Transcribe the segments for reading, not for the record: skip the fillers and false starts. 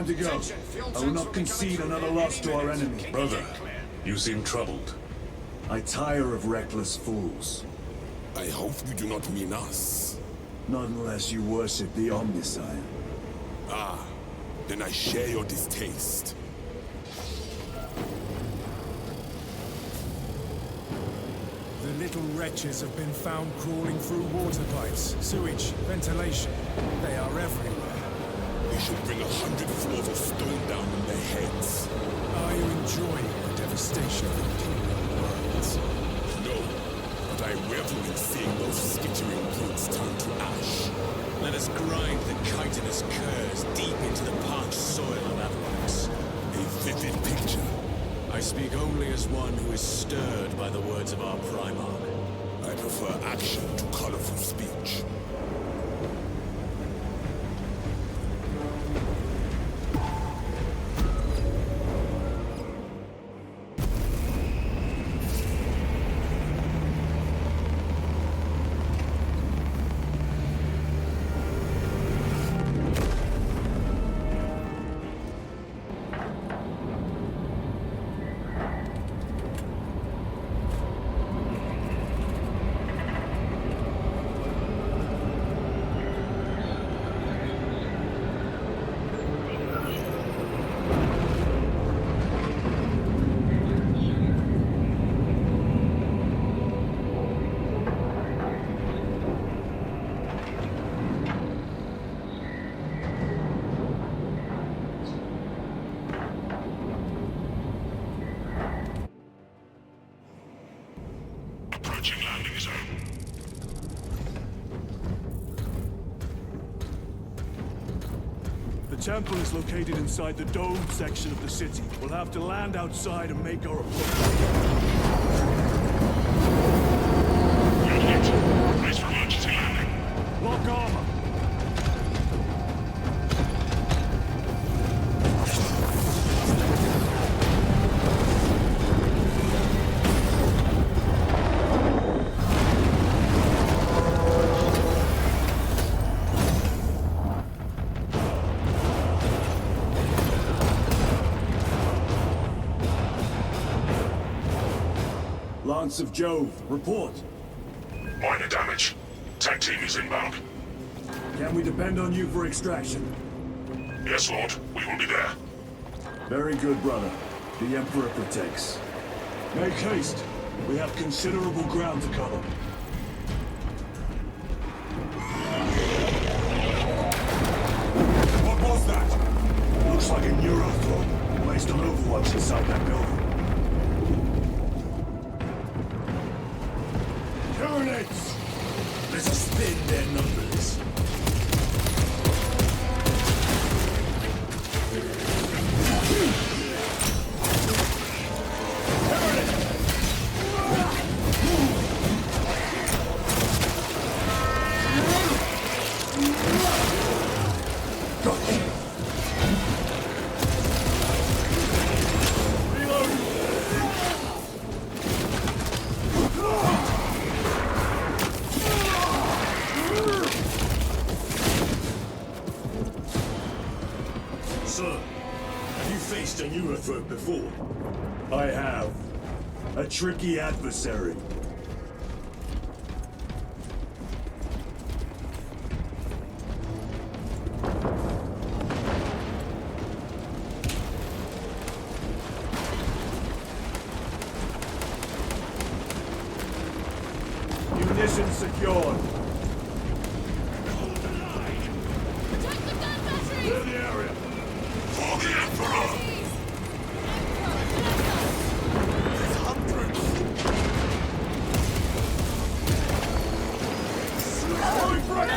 Time to go. I will not concede another loss to our enemy. Brother, you seem troubled. I tire of reckless fools. I hope you do not mean us. Not unless you worship the Omniscient. Ah, then I share your distaste. The little wretches have been found crawling through water pipes, sewage, ventilation. They are everywhere. We should bring 100 floors of stone down on their heads. Are you enjoying the devastation of Imperial worlds? No, but I revel in seeing those skittering brutes turn to ash. Let us grind the chitinous curse deep into the parched soil of Avalox. A vivid picture. I speak only as one who is stirred by the words of our Primarch. I prefer action to colorful speech. Approaching landing zone. The temple is located inside the domed section of the city. We'll have to land outside and make our approach. Good hit. Brace for emergency landing. Lock armor! Lance of Jove, report. Minor damage. Tech team is inbound. Can we depend on you for extraction? Yes, Lord. We will be there. Very good, brother. The Emperor protects. Make haste. We have considerable ground to cover. What was that? Looks like a neurothorn placed on overwatch inside that building. Turrets! Let us spin their numbers. Sir, have you faced a neurothreat before? I have. A tricky adversary. Munitions secured. Clear the area. For the Emperor! Going for it!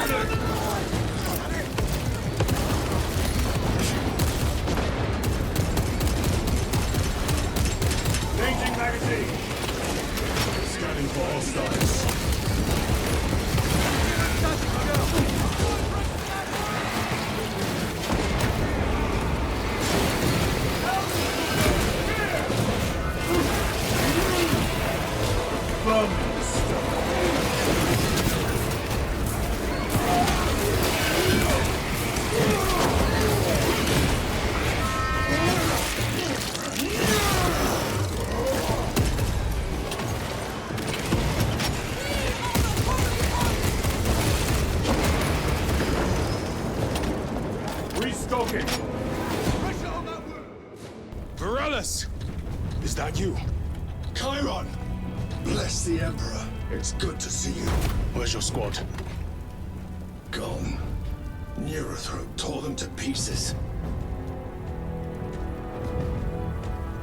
Changing magazine. Scanning for hostiles. Is that you? Chiron! Bless the Emperor. It's good to see you. Where's your squad? Gone. Neurothroat tore them to pieces.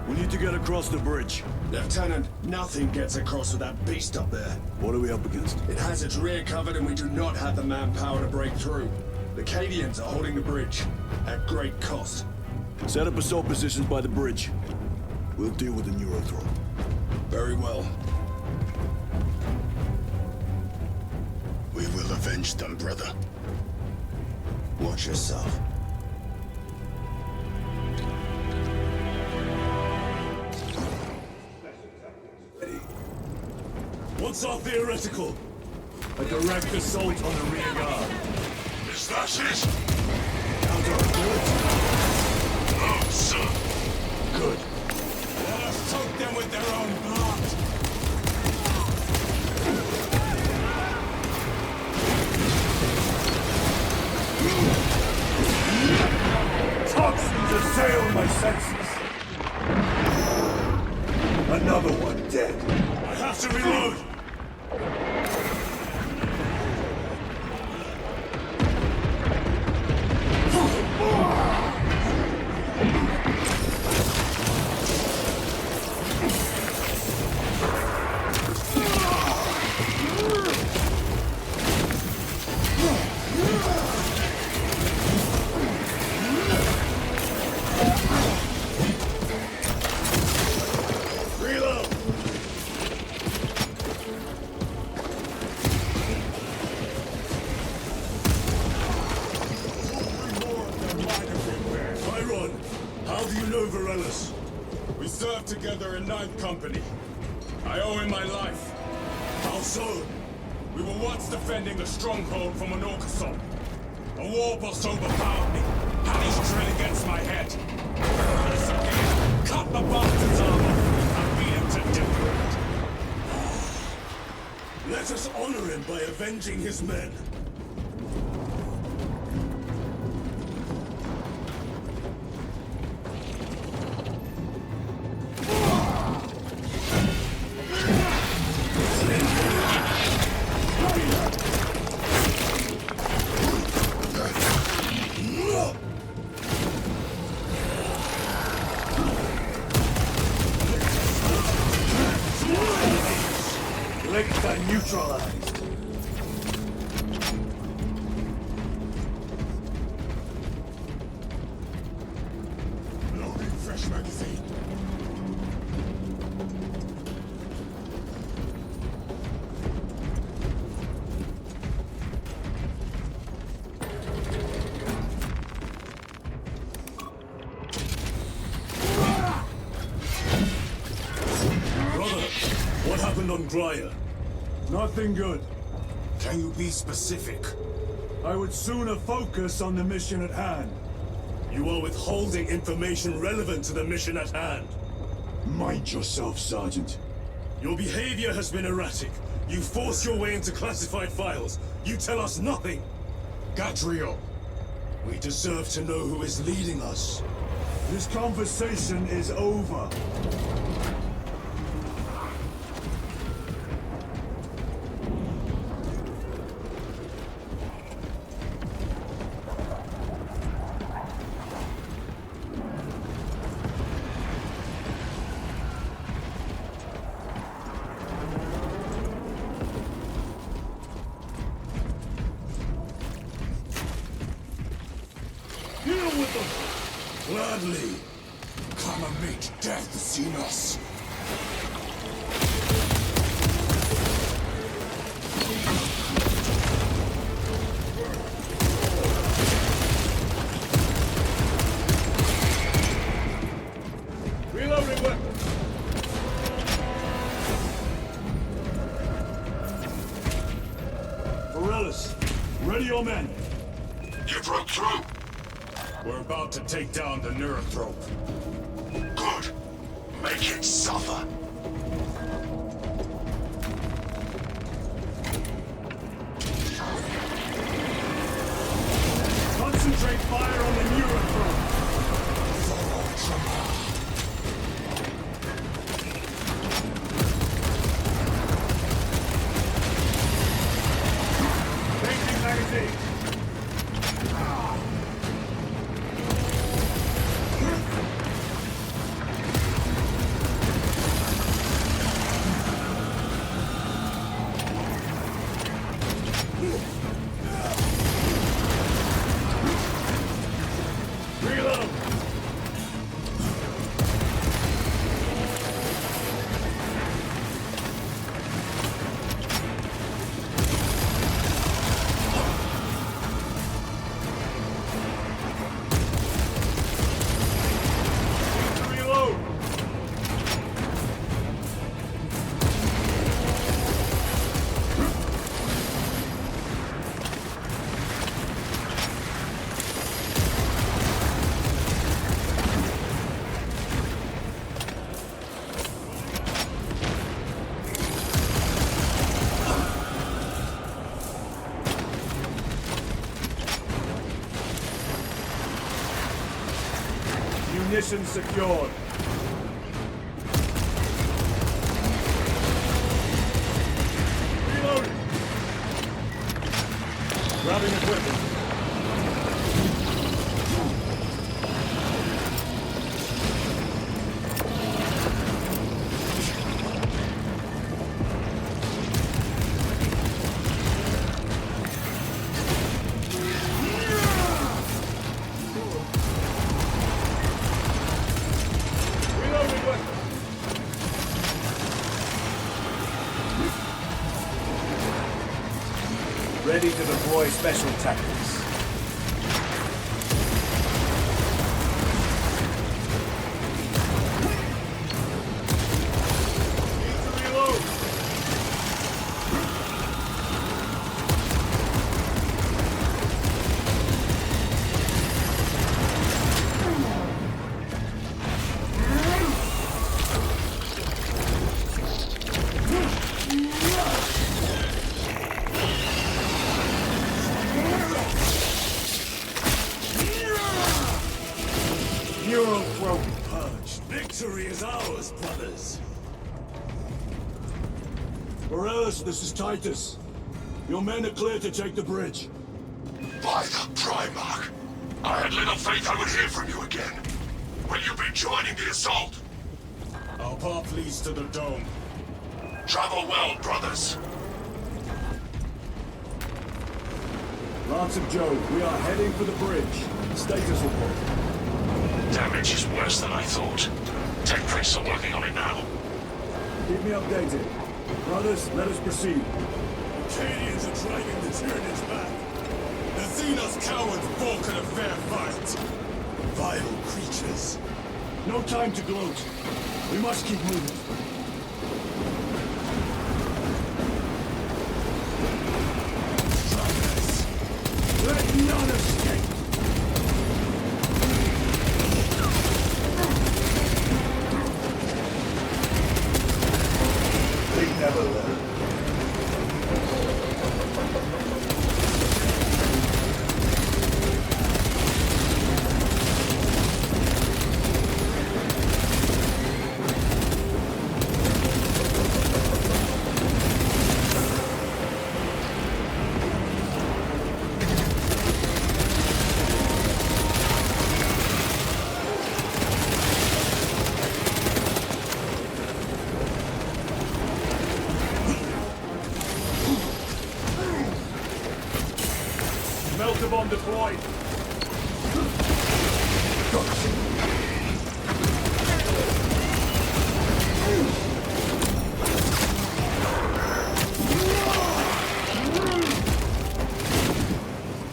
We need to get across the bridge. Lieutenant, nothing gets across with that beast up there. What are we up against? It has its rear covered and we do not have the manpower to break through. The Cadians are holding the bridge, at great cost. Set up assault positions by the bridge. We'll deal with the Neurothroat. Very well. We will avenge them, brother. Watch yourself. What's our theoretical? A direct assault on the rear guard. Is that it? Counter No, sir. good. Let us soak them with their own blood. Toxins assail my senses. Another one dead. I have to reload. We served together in Ninth Company. I owe him my life. How so? We were once defending a stronghold from an orc assault. A warboss overpowered me, had his drill against my head. I disappeared, cut the bastard's armor, and beat him to death. Let us honor him by avenging his men. Lecta neutralized. Loading fresh magazine. Brother, what happened on Gryer? Nothing good. Can you be specific? I would sooner focus on the mission at hand. You are withholding information relevant to the mission at hand. Mind yourself, Sergeant. Your behavior has been erratic. You force your way into classified files. You tell us nothing. Gadriel, we deserve to know who is leading us. This conversation is over. Deal with them! Gladly. Come and meet death, Xenos. Reloading weapon. Morellis, ready your men. You broke through. We're about to take down the Neurothrope. Good. Make it suffer. Concentrate fire on the Neurothrope. Mission secured. Reloading. Grabbing equipment. Ready to deploy special tactics. Need to reload. Neural throat purged. Victory is ours, brothers. Morales, this is Titus. Your men are clear to take the bridge. By the Primarch. I had little faith I would hear from you again. Will you be joining the assault? Our path leads to the dome. Travel well, brothers. Lance of Joe, we are heading for the bridge. Status report. Damage is worse than I thought. Tech priests are working on it now. Keep me updated. Brothers, let us proceed. The Cadians are driving the Tyranids back. The Xenos cowards balk at a fair fight. Vile creatures. No time to gloat. We must keep moving. Let none escape! They never learn. Melter bomb deployed.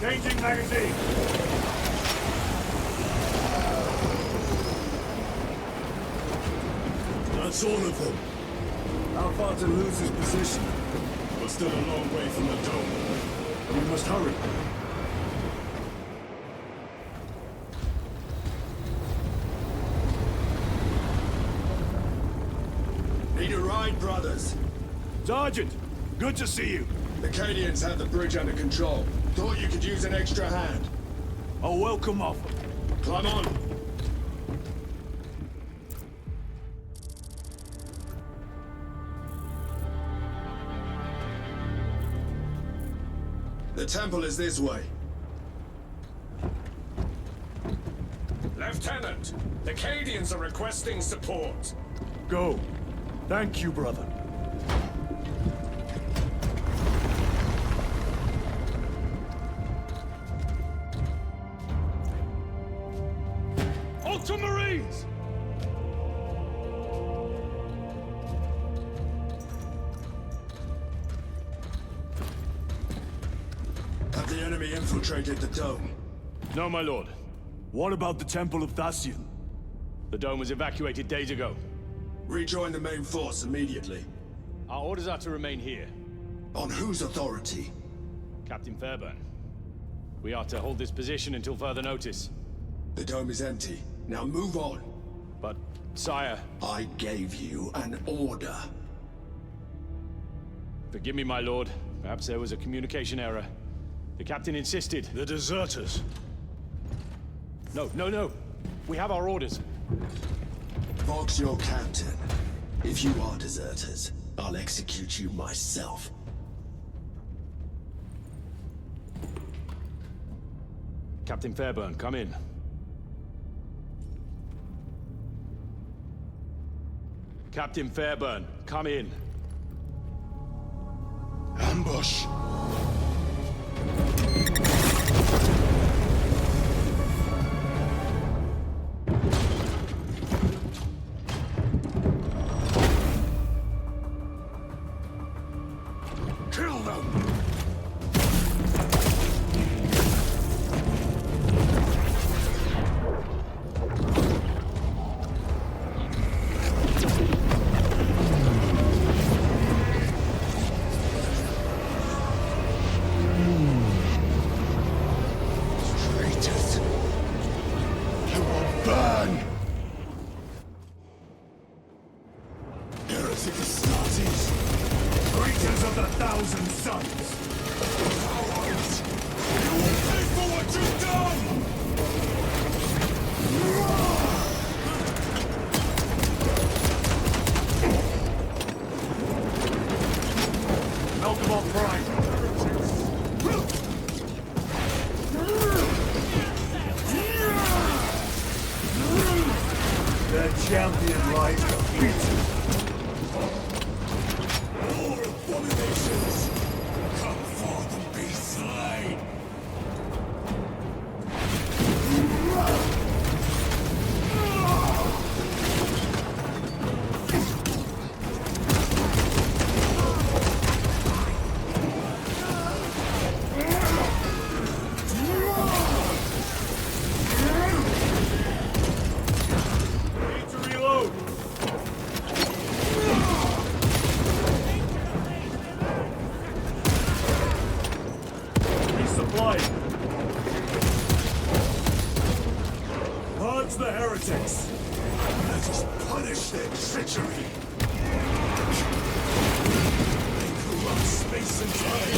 Changing magazine. That's all of them. How far to lose his position? We're still a long way from the dome. We must hurry. Need a ride, brothers? Sergeant, good to see you. The Cadians have the bridge under control. Thought you could use an extra hand. A welcome offer. Climb on. The temple is this way. Lieutenant, the Cadians are requesting support. Go. Thank you, brother. Ultramarines! Have the enemy infiltrated the dome? No, my lord. What about the Temple of Thasian? The dome was evacuated days ago. Rejoin the main force immediately. Our orders are to remain here. On whose authority? Captain Fairburn. We are to hold this position until further notice. The dome is empty. Now move on. But, sire, I gave you an order. forgive me, my lord. Perhaps there was a communication error. The captain insisted. The deserters. No. We have our orders. Vox your captain. If you are deserters, I'll execute you myself. Captain Fairburn, come in. Captain Fairburn, come in. Ambush! Kill them! Traitors! You will burn! Heretic Astartes! Traitors of the Thousand Suns! Cowards! You will pay for what you've done! Melkabal Prime! Their champion lies defeated! More abominations! Come forth and be slain! Need to reload! Resupply! Purge the heretics! Let us punish their treachery! They corrupt space and time!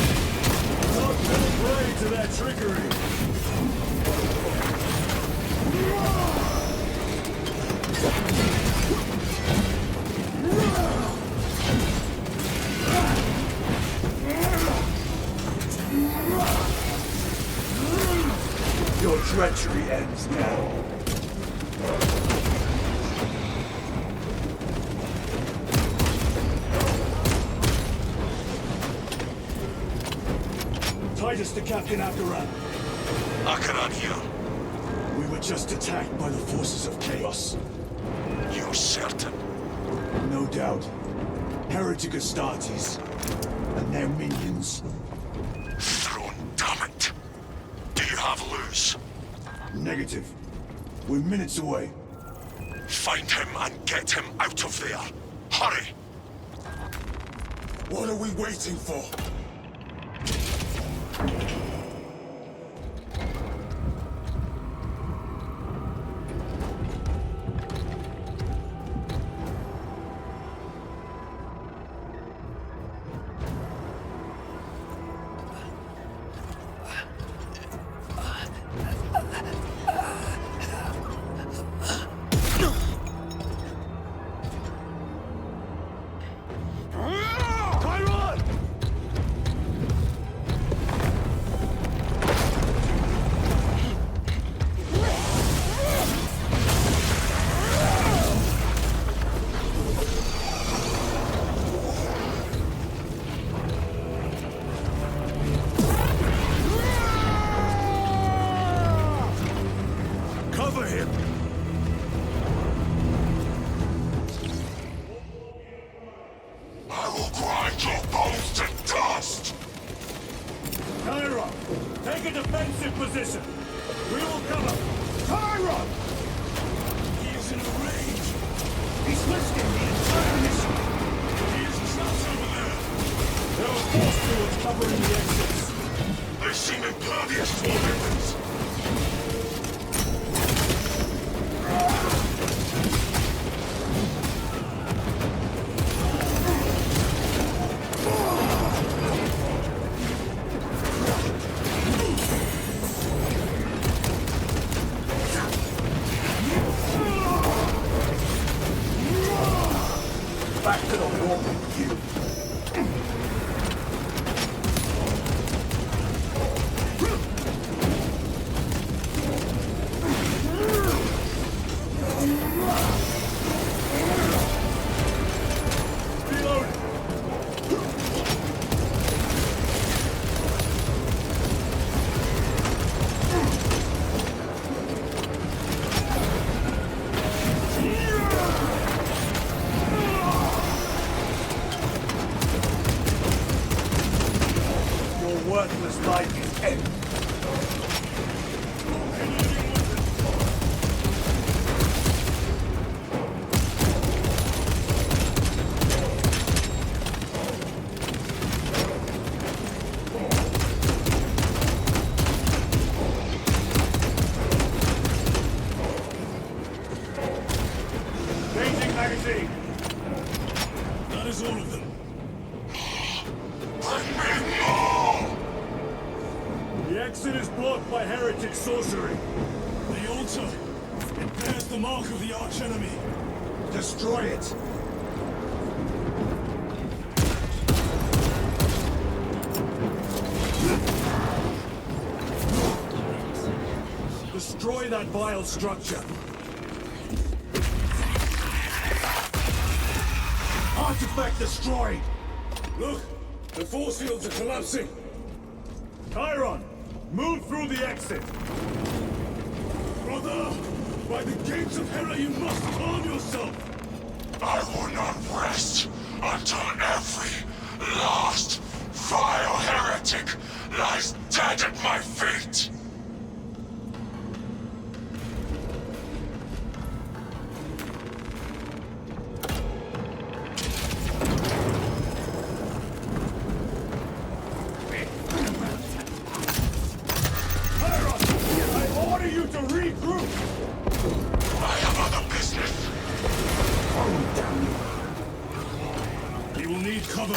Not fall prey to their trickery! Your treachery ends now. Titus to Captain Akaran. Akaran here. We were just attacked by the forces of chaos. You're certain? No doubt. Heretic Astartes and their minions. Throne, damn it! Do you have Luz? Negative. We're minutes away. Find him and get him out of there. Hurry! What are we waiting for? Cover him! I will grind your bones to dust! Tyron, take a defensive position! We will cover! Tyron! He is in a rage! He's risking the entire mission! He is trapped over there! There are force fields covering the exits! They seem impervious to our weapons! Back to the warp with you. Worthless life is ended. Changing magazine. That is all of them. The exit is blocked by heretic sorcery. The altar, it bears the mark of the archenemy. Destroy it. Destroy that vile structure. Artifact destroyed. Look, the force fields are collapsing. Chiron, move through the exit. Brother, by the gates of Hera, you must calm yourself. I will not rest until every last vile heretic lies dead at my feet. Cover!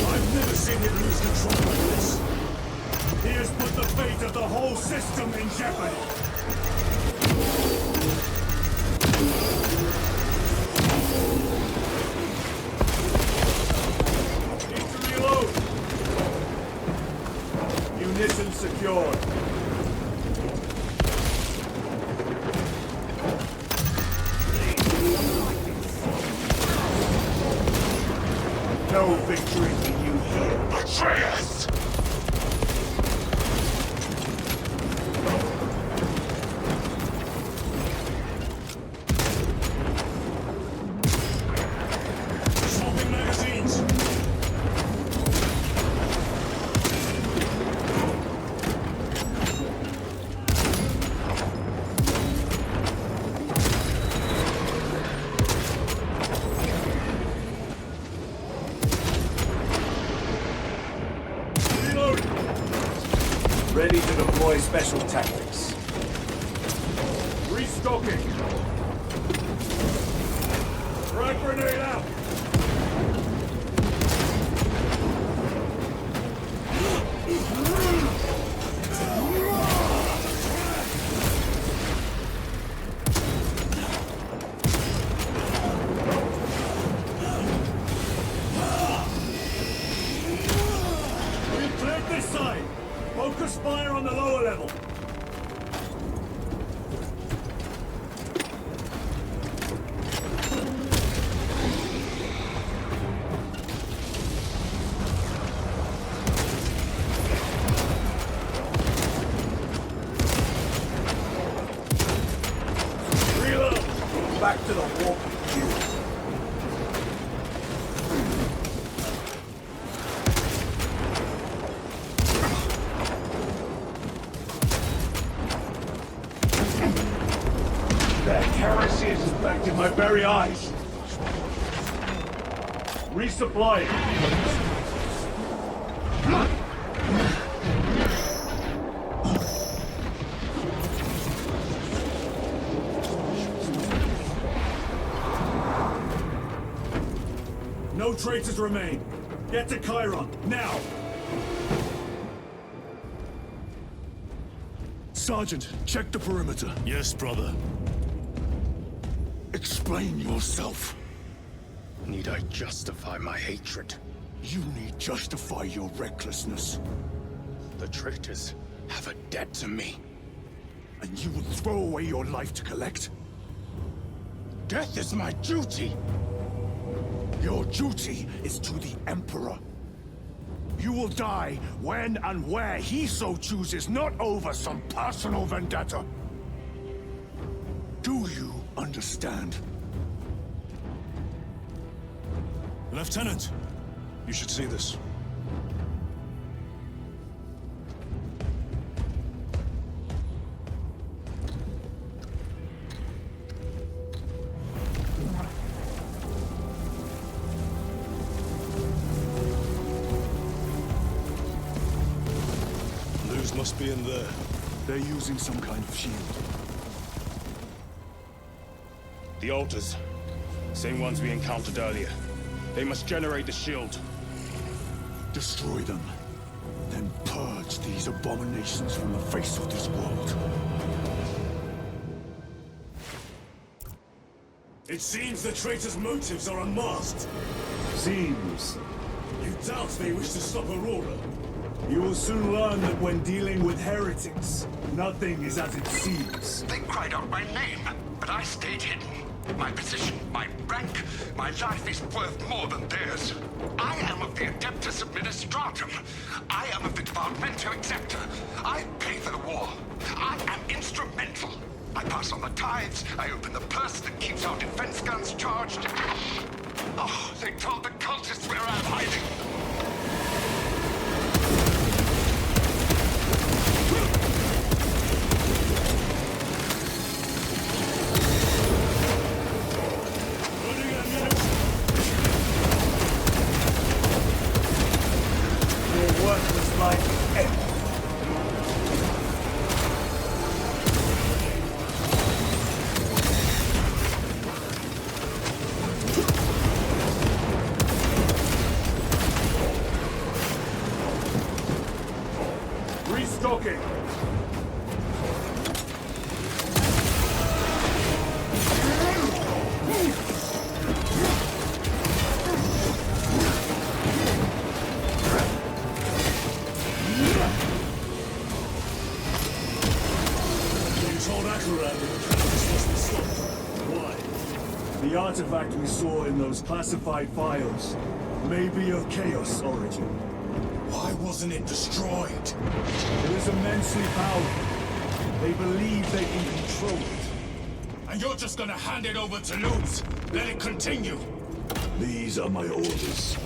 I've never seen him lose control like this. He has put the fate of the whole system in jeopardy. Need to reload. Munitions secured. No victory for you here. Atreus! Swapping magazines. Ready to deploy special tactics. Restocking. Frag grenade out. We've cleared this side. Focus fire on the lower level. Reload. Back to the warp queue. The heresy is back in my very eyes. Resupply. No traitors remain. Get to Chiron, now! Sergeant, check the perimeter. Yes, brother. Explain yourself. Need I justify my hatred? You need justify your recklessness. The traitors have a debt to me. And you will throw away your life to collect? Death is my duty! Your duty is to the Emperor. You will die when and where he so chooses, not over some personal vendetta. Do you understand? Lieutenant, you should see this. Luz must be in there. They're using some kind of shield. The altars. Same ones we encountered earlier. They must generate the shield. Destroy them. Then purge these abominations from the face of this world. It seems the traitors' motives are unmasked. Seems. You doubt they wish to stop Aurora? You will soon learn that when dealing with heretics, nothing is as it seems. They cried out my name, but I stayed hidden. My position, my rank, my life is worth more than theirs. I am of the Adeptus Administratum. I am of the Departamento Exceptor. I pay for the war. I am instrumental. I pass on the tithes. I open the purse that keeps our defense guns charged. Oh, they told the cultists where I'm hiding. Restocking! The artifact we saw in those classified files may be of Chaos origin. Why wasn't it destroyed? It is immensely powerful. They believe they can control it. And you're just gonna hand it over to Lutz? Let it continue? These are my orders.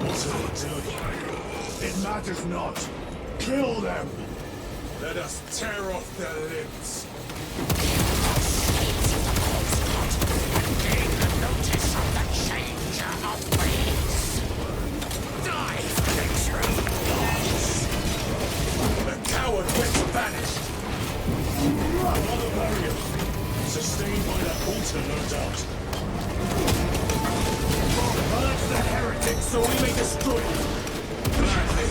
What are they doing? It matters not. Kill them! Let us tear off their limbs. The coward witch vanished. Another barrier. Sustained by that altar, no doubt. Purge the heretics so we may destroy them. Gladly.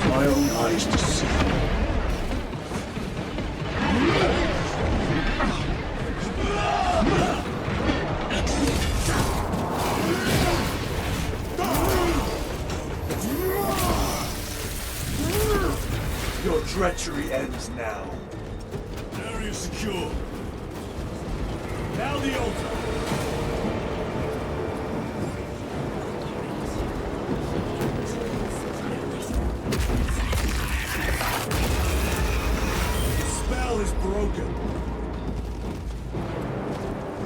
My own eyes to see. Your treachery ends now. Area secure. Now the altar. Is broken.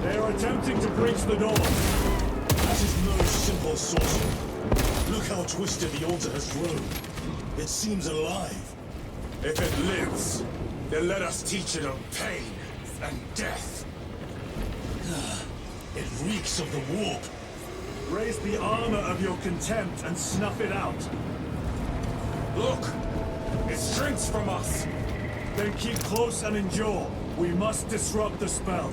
They are attempting to breach the door. That is no simple sorcery. Look how twisted the altar has grown. It seems alive. If it lives, then let us teach it of pain and death. It reeks of the warp. Raise the armor of your contempt and snuff it out. Look! It shrinks from us! Then keep close and endure. We must disrupt the spell.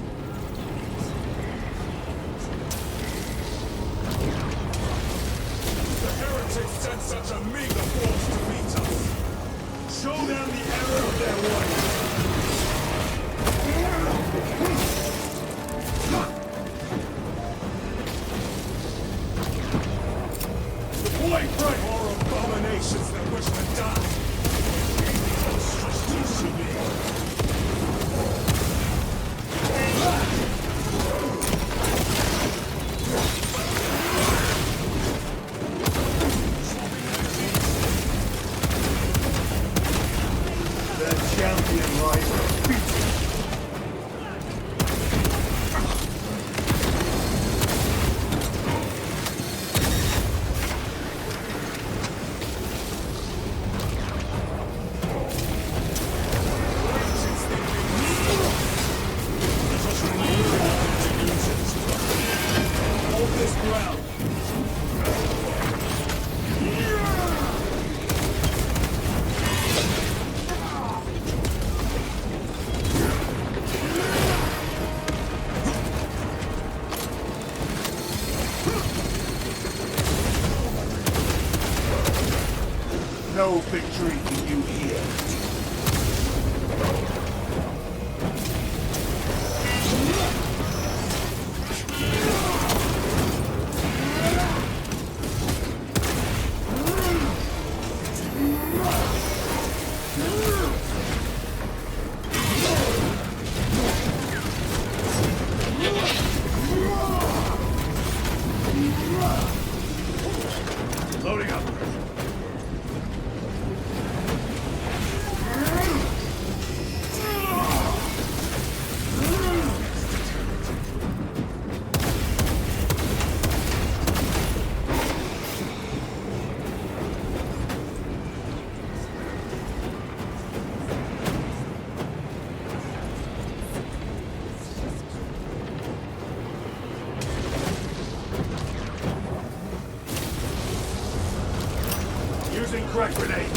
The heretics sent such a meager force to meet us. Show them the error of their ways. White bread or abominations that wish to die. Monstrosities to me. The champion lies beaten. Hold this ground. No victory for you here. Loading up. Using crack grenade.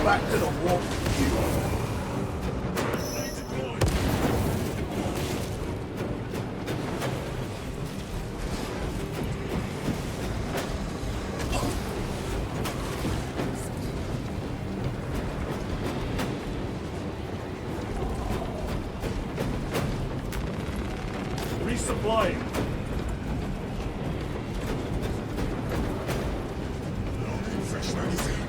Back to the wall. Resupplying. Fresh magazine.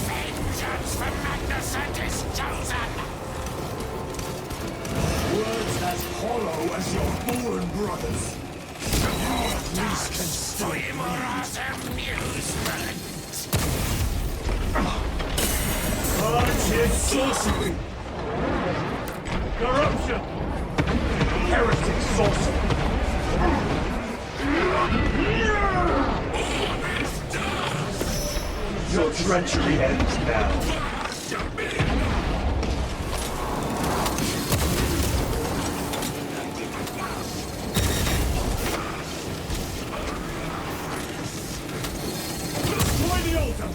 Vengeance from Magnificent is chosen! Words as hollow as your fallen brothers. These can still Timorous amusement! Purge sorcery! Corruption! Heretic sorcery! Your treachery ends now. Destroy the altar!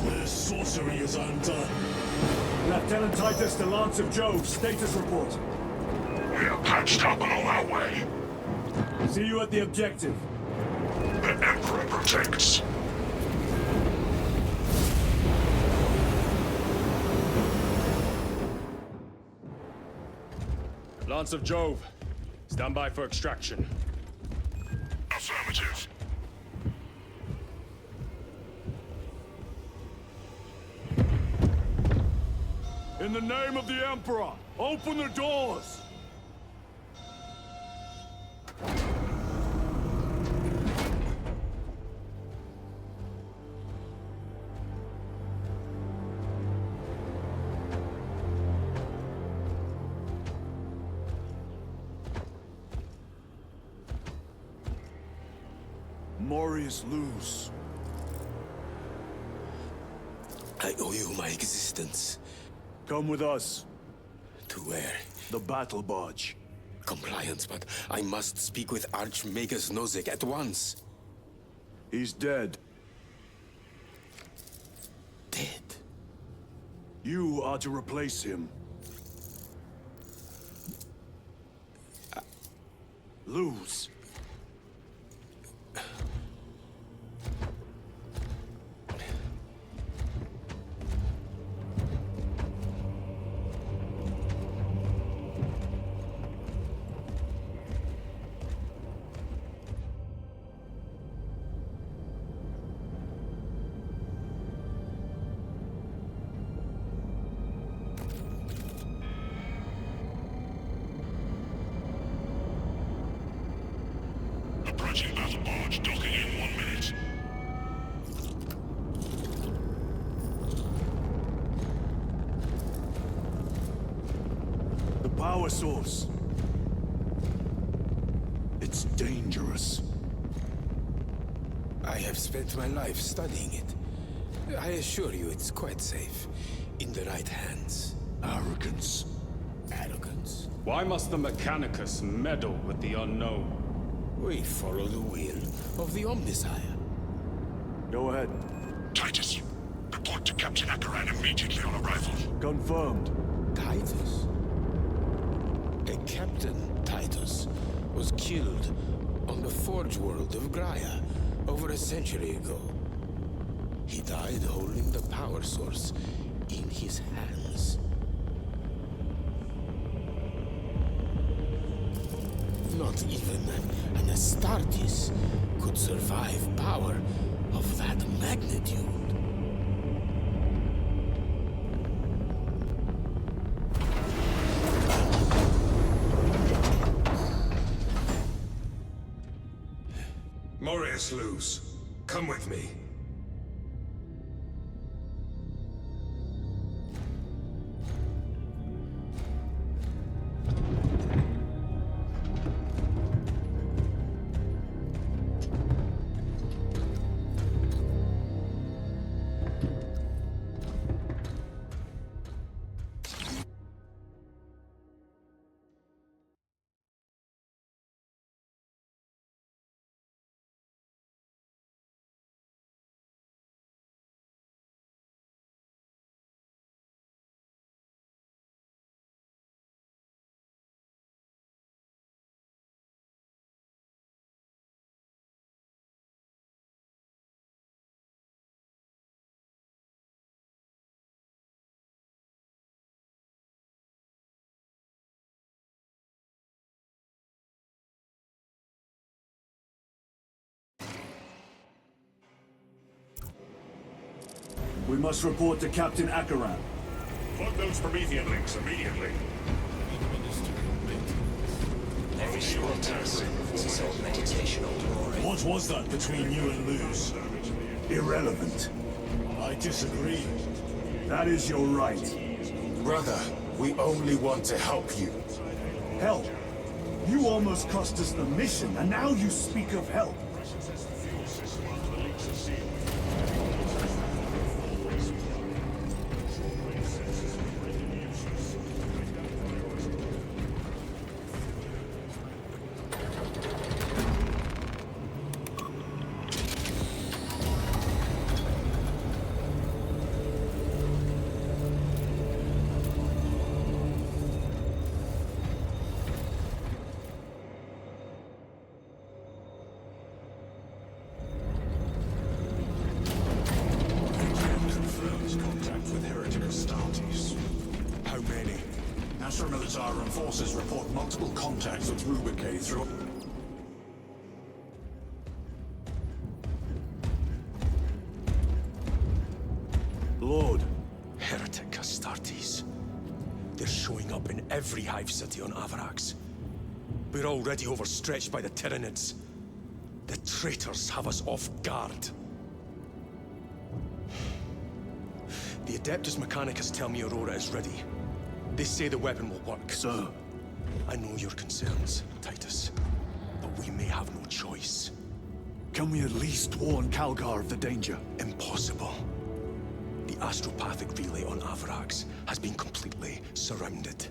Their sorcery is undone. Lieutenant Titus to Lance of Jove, status report. We are patched up and on our way. See you at the objective. The Emperor protects. Lance of Jove. Stand by for extraction. Affirmative. In the name of the Emperor, open the doors! Warriors lose. I owe you my existence. Come with us. To where? The battle barge. Compliance, but I must speak with Archmagus Nozick at once. He's dead. Dead? You are to replace him. Lose. Approaching battle barge, docking in 1 minute. The power source. It's dangerous. I have spent my life studying it. I assure you it's quite safe. In the right hands. Arrogance. Arrogance? Why must the Mechanicus meddle with the unknown? We follow the will of the Omnisire. Go ahead. Titus, report to Captain Akaran immediately on arrival. Confirmed. Titus? A Captain Titus was killed on the Forge world of Graia over a century ago. He died holding the power source in his hands. Not even an Astartes could survive power of that magnitude. Morius Luz, come with me. We must report to Captain Akaran. Plug those Promethean links immediately. Every small task is its own meditational glory. What was that between you and Luz? Irrelevant. I disagree. That is your right. Brother, we only want to help you. Help? You almost cost us the mission, and now you speak of help. Military forces report multiple contacts with Rubicay through... Lord. Heretic Astartes. They're showing up in every hive city on Avarax. We're already overstretched by the Tyranids. The traitors have us off guard. The Adeptus Mechanicus tell me Aurora is ready. They say the weapon will work. Sir. I know your concerns, Titus. But we may have no choice. Can we at least warn Calgar of the danger? Impossible. The astropathic relay on Avarax has been completely surrounded.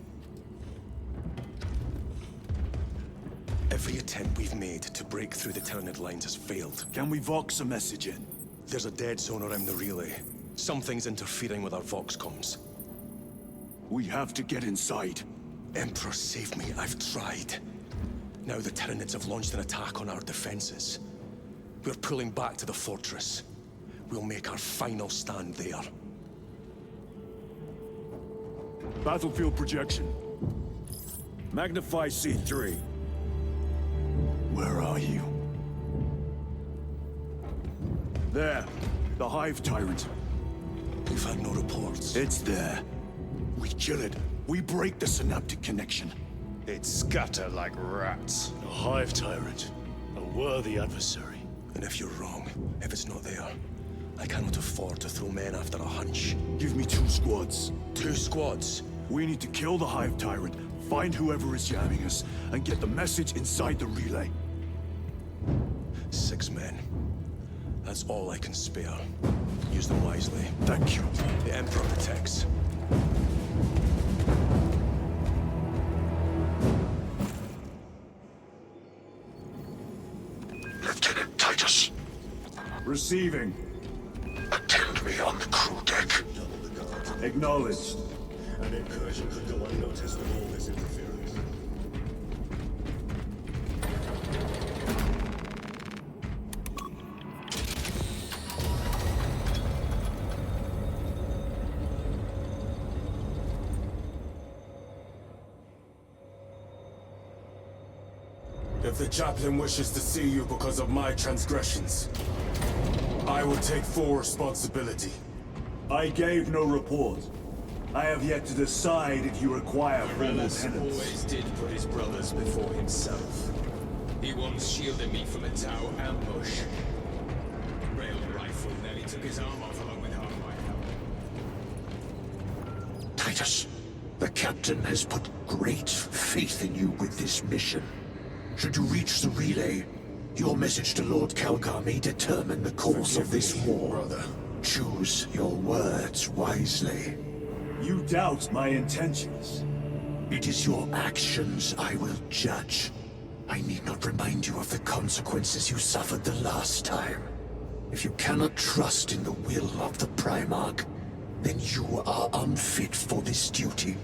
Every attempt we've made to break through the Tyranid lines has failed. Can we Vox a message in? There's a dead zone around the relay. Something's interfering with our Vox comms. We have to get inside. Emperor, save me. I've tried. Now the Tyranids have launched an attack on our defenses. We're pulling back to the fortress. We'll make our final stand there. Battlefield projection. Magnify C3. Where are you? There. The Hive Tyrant. We've had no reports. It's there. We kill it. We break the synaptic connection. They'd scatter like rats. A Hive Tyrant. A worthy adversary. And if you're wrong, if it's not there, I cannot afford to throw men after a hunch. Give me 2 squads. 2 squads? We need to kill the Hive Tyrant, find whoever is jamming us, and get the message inside the relay. 6 men. That's all I can spare. Use them wisely. Thank you. The Emperor protects. Lieutenant Titus, Receiving. attend me on the crew deck. Acknowledged. An incursion could go unnoticed with all this interference. If the chaplain wishes to see you because of my transgressions, I will take full responsibility. I gave no report. I have yet to decide if you require formal penance. Always did put his brothers before himself. He once shielded me from a Tau ambush. Rail rifle nearly took his arm off along with half my help. Titus, the captain has put great faith in you with this mission. Should you reach the relay, your message to Lord Calgar may determine the course of this war. Brother. Choose your words wisely. You doubt my intentions. It is your actions I will judge. I need not remind you of the consequences you suffered the last time. If you cannot trust in the will of the Primarch, then you are unfit for this duty.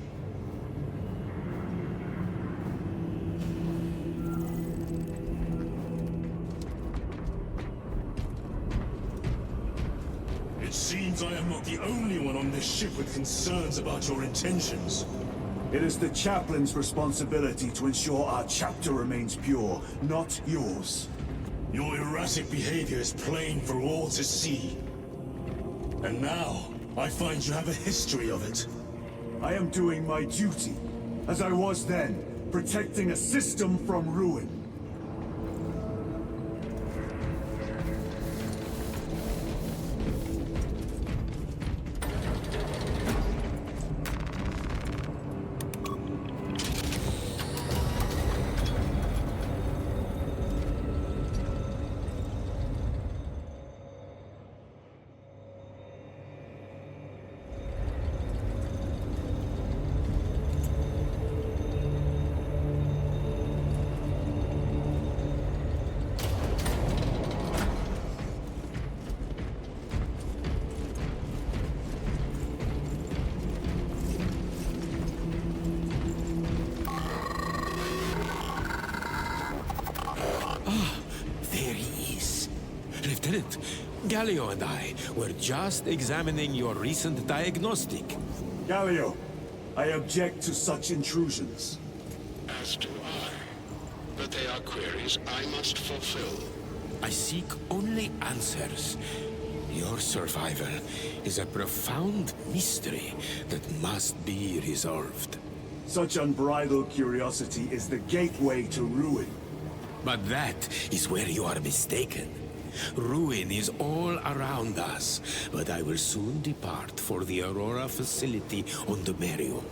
It seems I am not the only one on this ship with concerns about your intentions. It is the chaplain's responsibility to ensure our chapter remains pure, not yours. Your erratic behavior is plain for all to see. And now, I find you have a history of it. I am doing my duty, as I was then, protecting a system from ruin. Lieutenant, Galio and I were just examining your recent diagnostic. Galio, I object to such intrusions. As do I. But they are queries I must fulfill. I seek only answers. Your survival is a profound mystery that must be resolved. Such unbridled curiosity is the gateway to ruin. But that is where you are mistaken. Ruin is all around us, but I will soon depart for the Aurora facility on the Merium.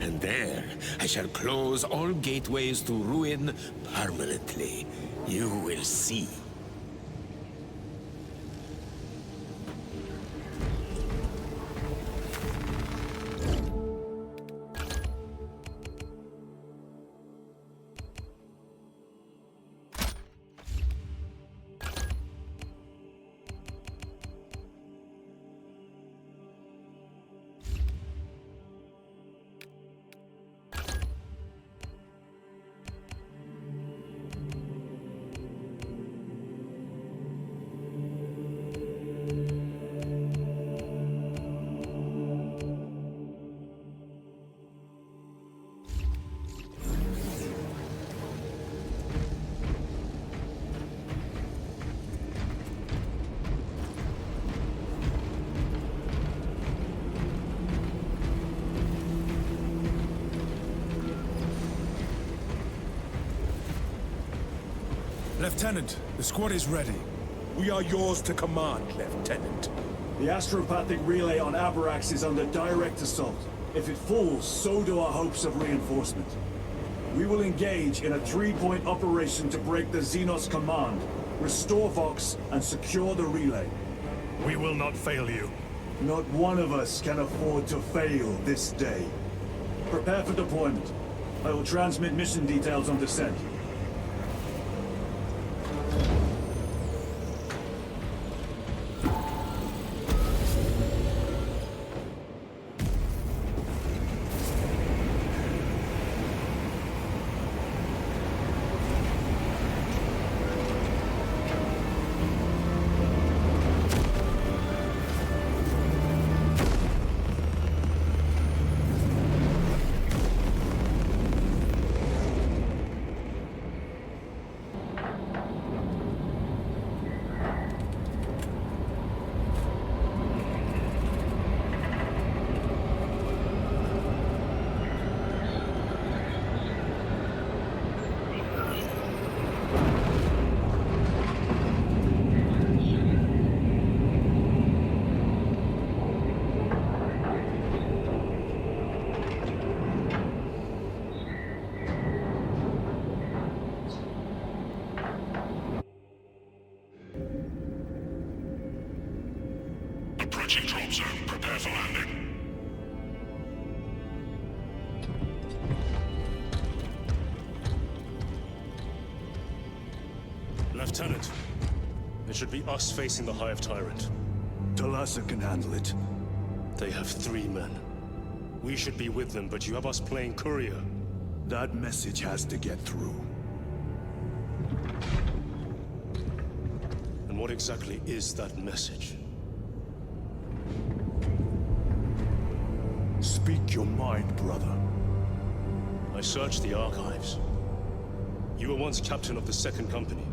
And there, I shall close all gateways to ruin permanently. You will see. Lieutenant, the squad is ready. We are yours to command, Lieutenant. The astropathic relay on Avarax is under direct assault. If it falls, so do our hopes of reinforcement. We will engage in a 3-point operation to break the Xenos command, restore Vox, and secure the relay. We will not fail you. Not one of us can afford to fail this day. Prepare for deployment. I will transmit mission details on descent. Approaching drop zone. Prepare for landing. Lieutenant, it should be us facing the Hive Tyrant. Talassa can handle it. They have 3 men. We should be with them, but you have us playing courier. That message has to get through. And what exactly is that message? Speak your mind, brother. I searched the archives. You were once captain of the Second Company,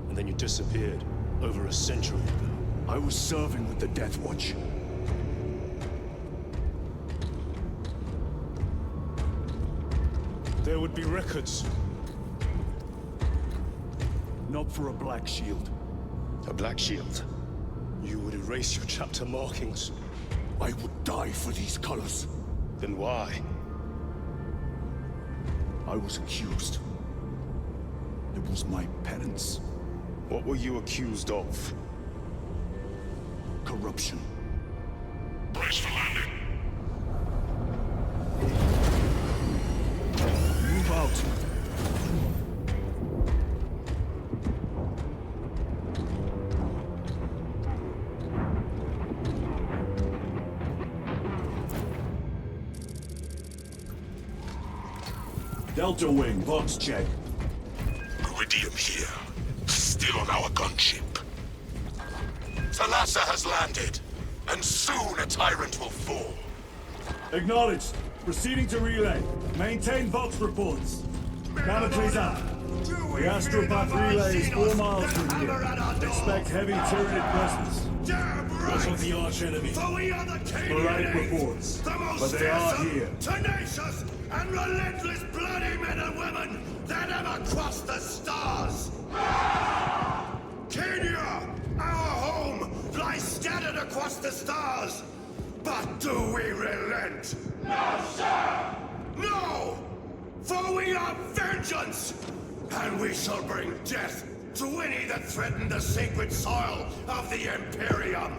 and then you disappeared over a century ago. I was serving with the Death Watch. There would be records. Not for a Black Shield. A Black Shield? You would erase your chapter markings. I would die for these colors. Then why? I was accused. It was my penance. What were you accused of? Corruption. Brace for landing. Move out. Delta Wing, box check. Iridium here. Still on our gunship. Talassa has landed, and soon a tyrant will fall. Acknowledged. Proceeding to relay. Maintain Vox reports. Canoply's out. The Astropath relay is 4 miles from here. Expect heavy Tyranid presence. What of the archenemy? For we are the sporadic reports, but they are here. Tenacious and relentless bloody men and women that ever crossed the stars! Kenya, our home, lies scattered across the stars. But do we relent? No, sir! No! For we are vengeance! And we shall bring death to any that threaten the sacred soil of the Imperium!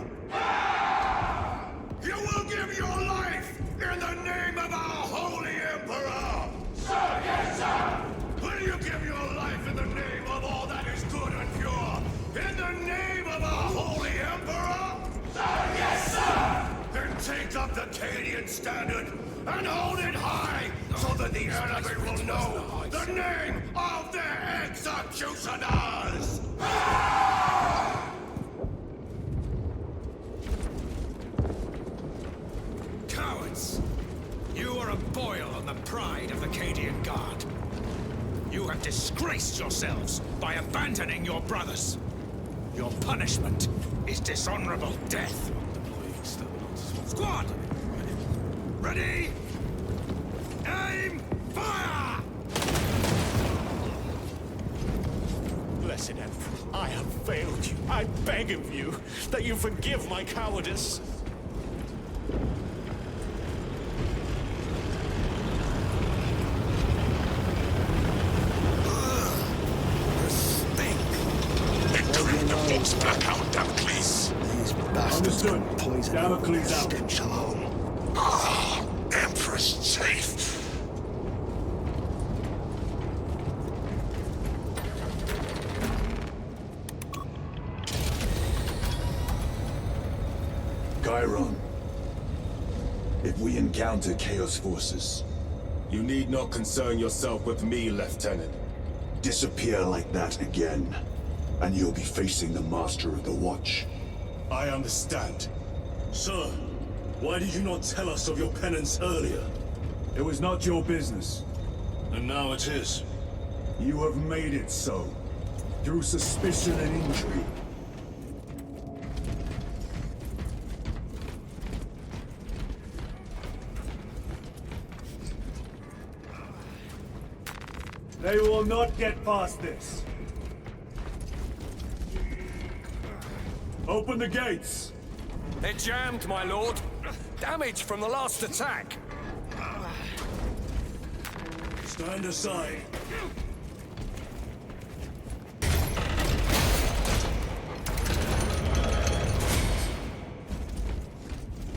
You will give your life in the name of our holy Emperor! Sir, yes, sir! Will you give your life in the name of all that is good and pure? In the name of our holy Emperor? Sir, yes, sir! Then take up the Cadian standard and hold it high so that the enemy will know the name of their executioners! Cowards! You are a boil on the pride of the Cadian Guard. You have disgraced yourselves by abandoning your brothers. Your punishment is dishonorable death. Squad! Ready? Aim! Fire! Blessed Emperor, I have failed you. I beg of you that you forgive my cowardice. Bring the folks back out, Damocles. These bastards Understood. can poison Damocles your out. stench alone. Ah, Empress safe. Chiron, if we encounter Chaos forces, You need not concern yourself with me, Lieutenant. disappear like that again, and you'll be facing the Master of the Watch. I understand. Sir, why did you not tell us of your penance earlier? It was not your business. And now it is. You have made it so, through suspicion and intrigue. They will not get past this. Open the gates! They're jammed, my lord. Damage from the last attack. Stand aside.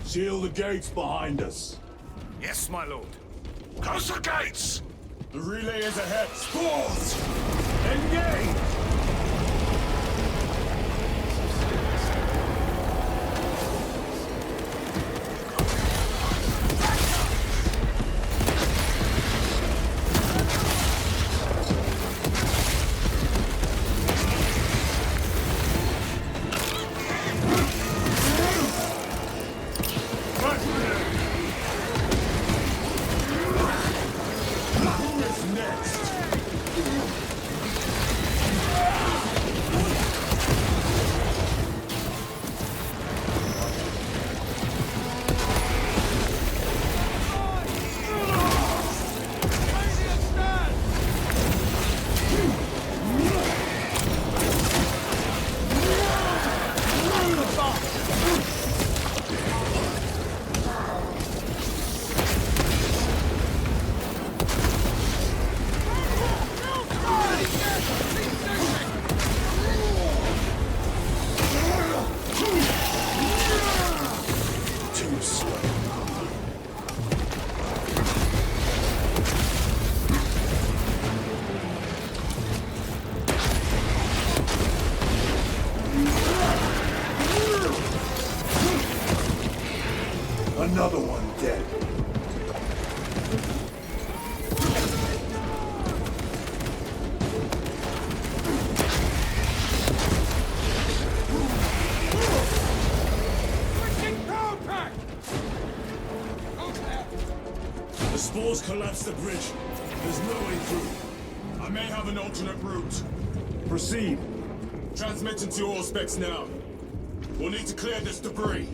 Seal the gates behind us. Yes, my lord. Close the gates! The relay is ahead. Spores! Engage! Another one dead. The spores collapsed the bridge. There's no way through. I may have an alternate route. Proceed. Transmitting to all specs now. We'll need to clear this debris.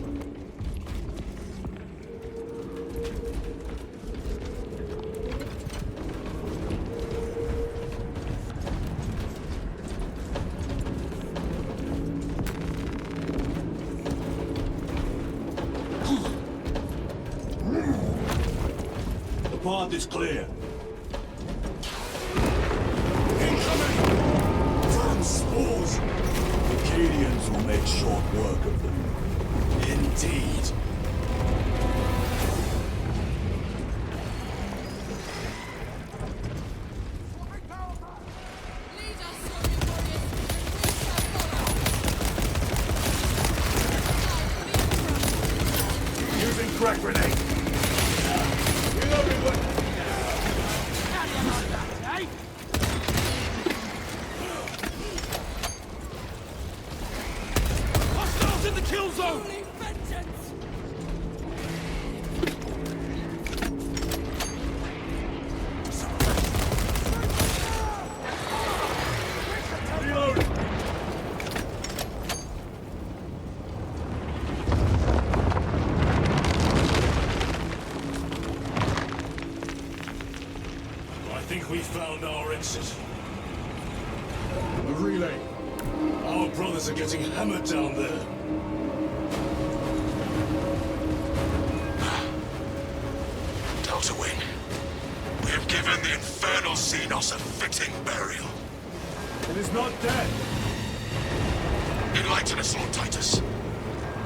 The path is clear. Damn spores! The Cadians will make short work of them. Indeed. Using crack grenade. Reloading weapon. Hostiles in the kill zone! Reloading. I think we found our exit. The relay. Our brothers are getting hammered down there. Delta Wing, we have given the infernal Xenos a fitting burial. It is not dead. Enlighten us, Lord Titus.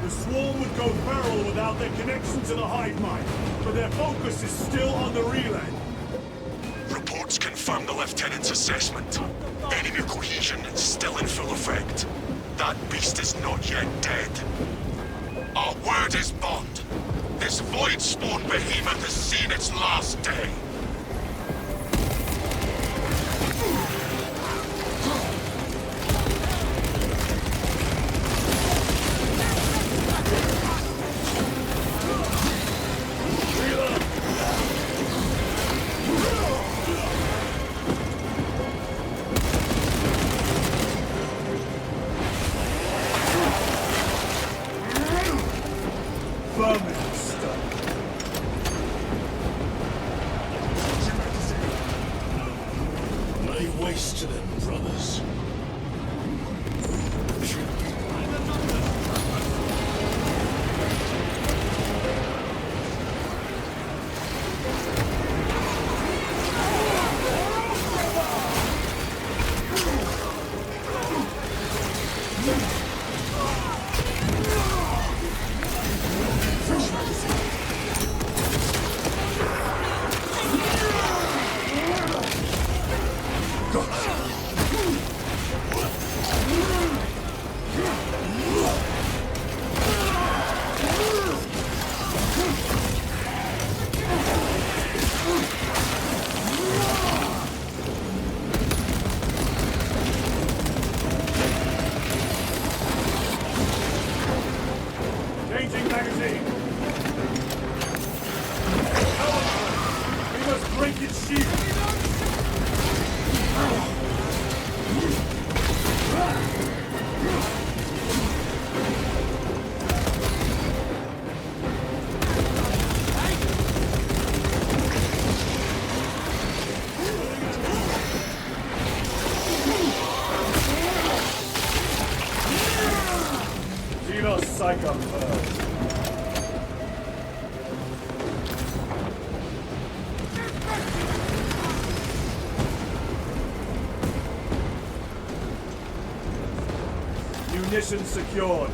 The swarm would go feral without their connection to the hive mind, but their focus is still on the relay. Reports confirm the Lieutenant's assessment. Enemy cohesion is still in full effect. That beast is not yet dead. Our word is bond. This void-spawn behemoth has seen its last day. Vermin stuff. Lay waste to them, brothers. Changing magazine. We must break its shield. Xenos Psycho. Munitions secured.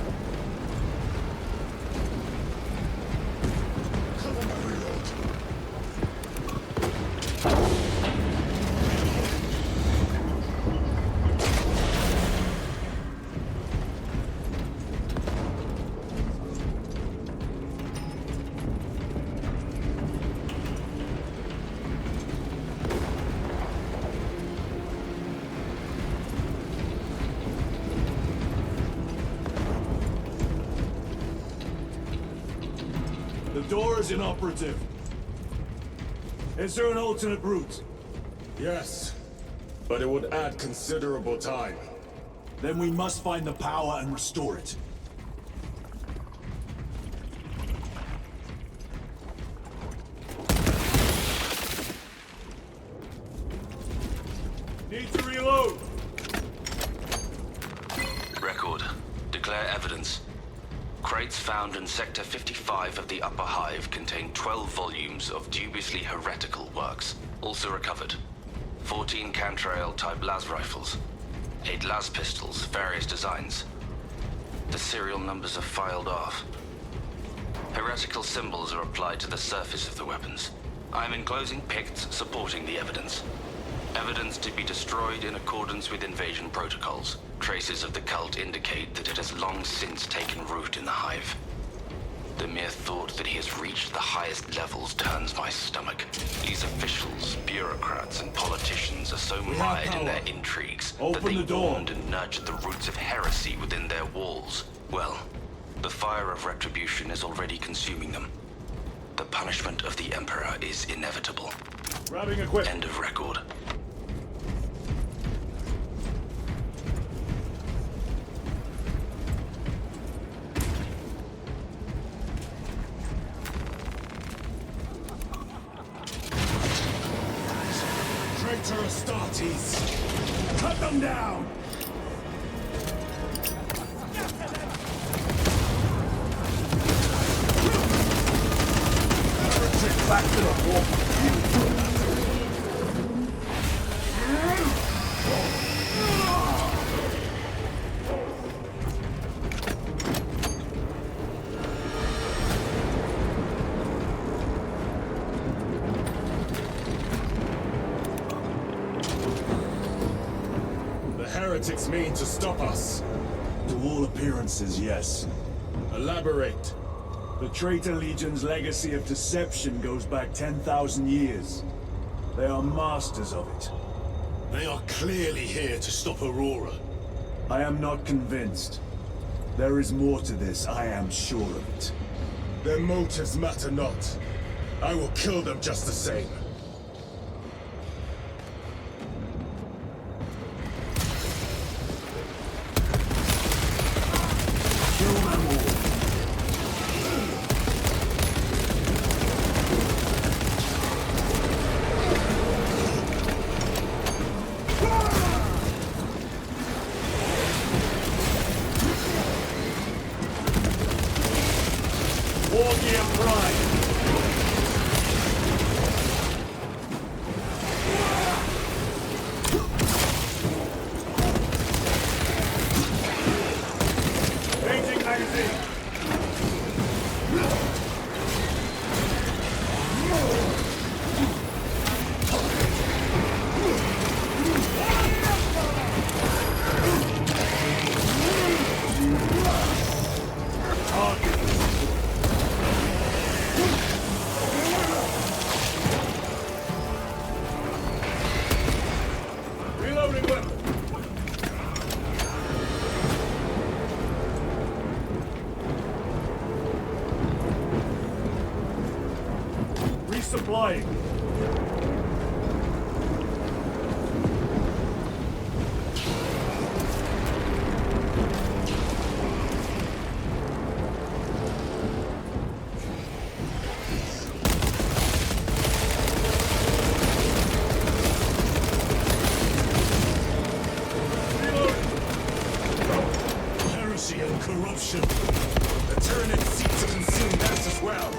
The door is inoperative. Is there an alternate route? Yes, but it would add considerable time. Then we must find the power and restore it. Need to reload. Record. Declare evidence. Crates found in Sector 55 of the Upper Hive contain 12 volumes of dubiously heretical works. Also recovered. 14 Cantrail-type las rifles. 8 las pistols, various designs. The serial numbers are filed off. Heretical symbols are applied to the surface of the weapons. I am enclosing picts supporting the evidence. Evidence to be destroyed in accordance with invasion protocols. Traces of the cult indicate that it has long since taken root in the Hive. The mere thought that he has reached the highest levels turns my stomach. These officials, bureaucrats, and politicians are so mired in their intrigues that they warmed and nurtured the roots of heresy within their walls. Well, the fire of retribution is already consuming them. The punishment of the Emperor is inevitable. Grabbing equipment. End of record. Traitor Astartes! Cut them down! The heretics mean to stop us. To all appearances, yes. Elaborate. The Traitor Legion's legacy of deception goes back 10,000 years. They are masters of it. They are clearly here to stop Aurora. I am not convinced. There is more to this, I am sure of it. Their motives matter not. I will kill them just the same. Kill them all. War Gear Prime. Changing magazine. Reloading weapon. Resupplying. Heresy and corruption. The Tyranids seek to consume that as well.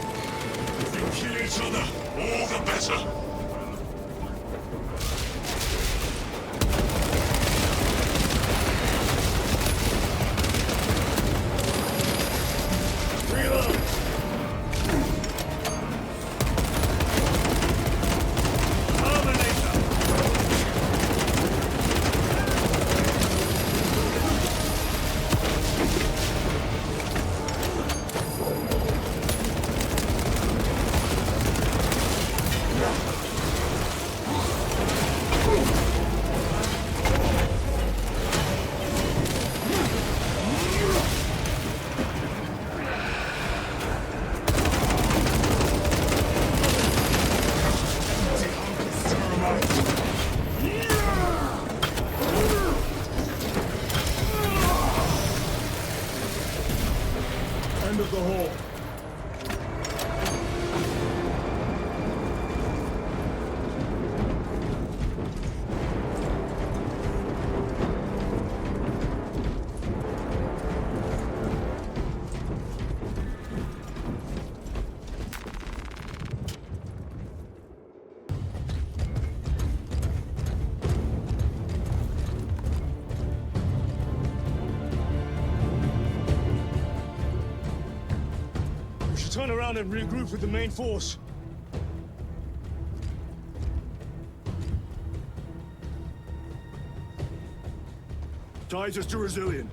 If they kill each other, all the better. Reload. Terminator. End of the hall. We should turn around and regroup with the main force. Titus to Resilient.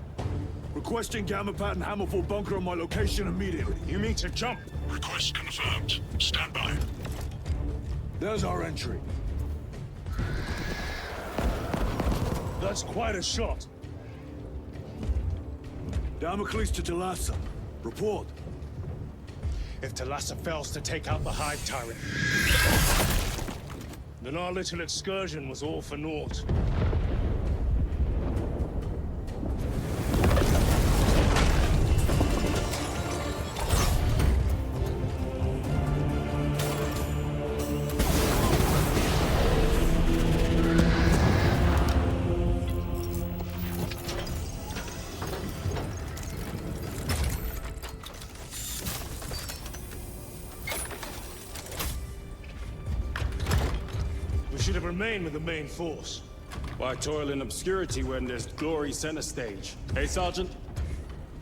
Requesting Gamma Pat and Hammerfall bunker on my location immediately. You mean to jump? Request confirmed. Stand by. There's our entry. That's quite a shot. Damocles to Talassa. Report. If Talassa fails to take out the Hive Tyrant, then our little excursion was all for naught. should have remained with the main force. Why toil in obscurity when there's glory center stage? Hey, Sergeant?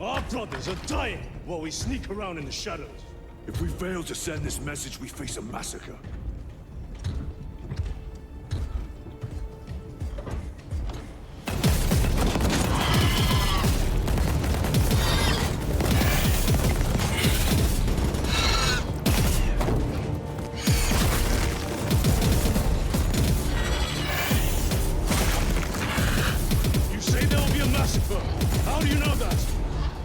Our brothers are dying while we sneak around in the shadows. If we fail to send this message, we face a massacre. You say there will be a massacre. How do you know that?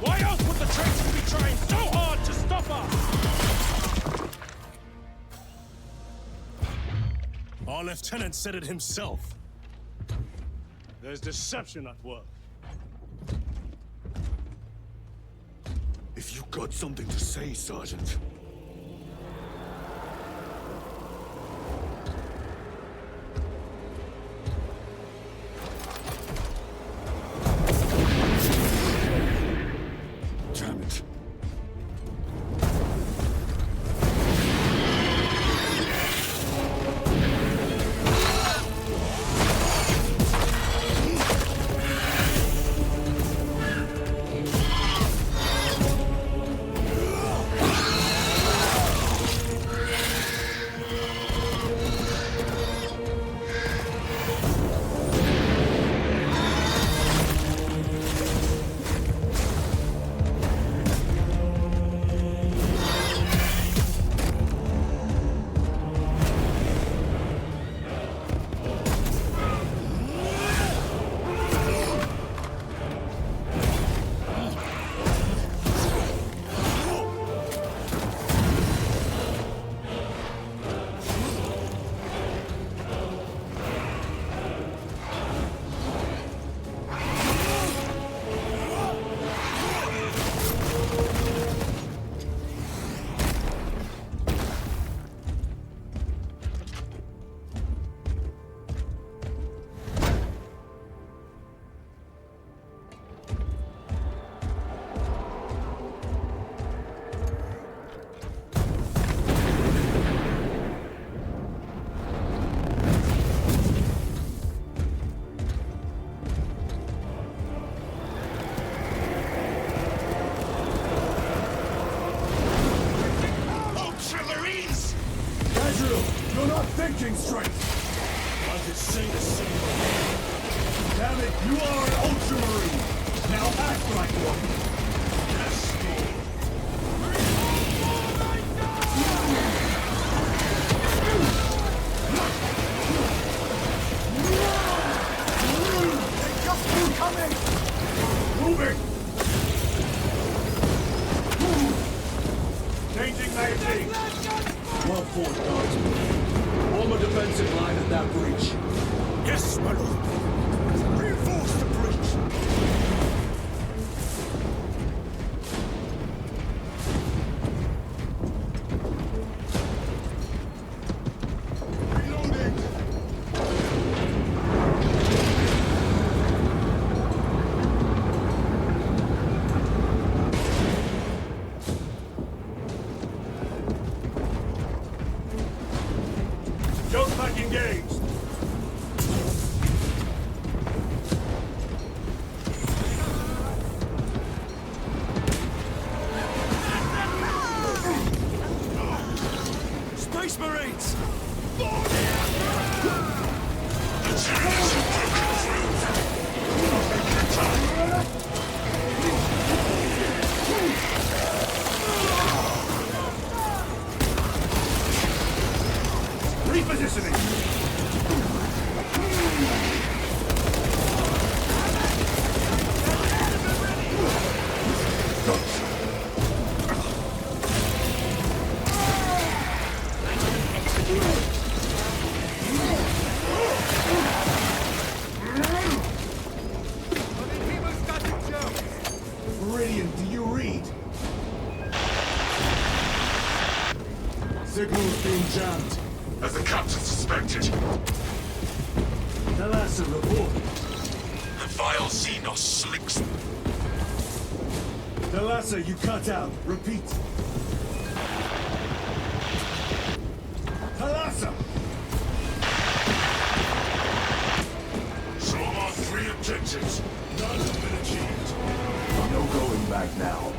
Why else would the traitors be trying so hard to stop us? Our lieutenant said it himself. There's deception at work. If you got something to say, Sergeant. Damn it. You're not thinking straight! I could say the same. Damn it, you are an Ultramarine! Now act like one! Yes, Lord. They just keep coming! Moving! Changing magazine! Well fought, guardsmen. Form a defensive line at that breach. Yes, my lord. Reinforce the breach. Reloading! Joe's back engaged! Space Marines! Repositioning! Meridian, do you read? Signal's being jammed. As the captain suspected, Thalassa, report. the vile Xenos slicks. Thalassa, you cut out. Repeat. Thalassa! objectives. None have been achieved. No going back now.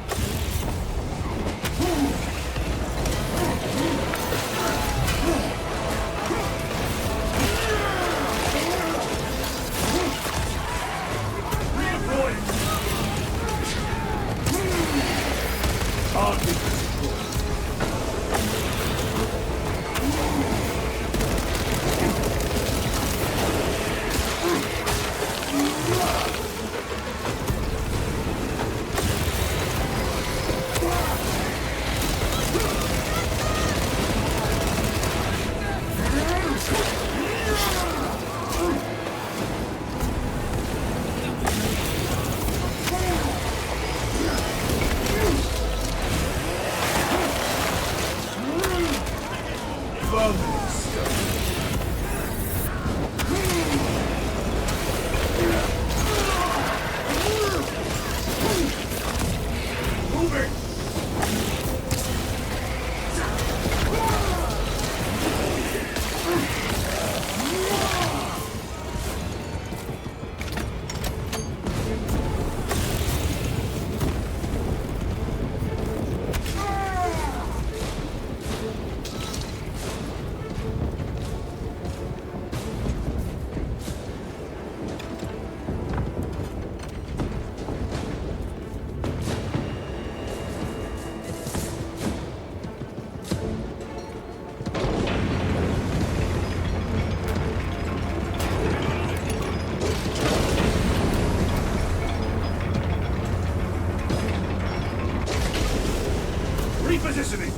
Repositioning!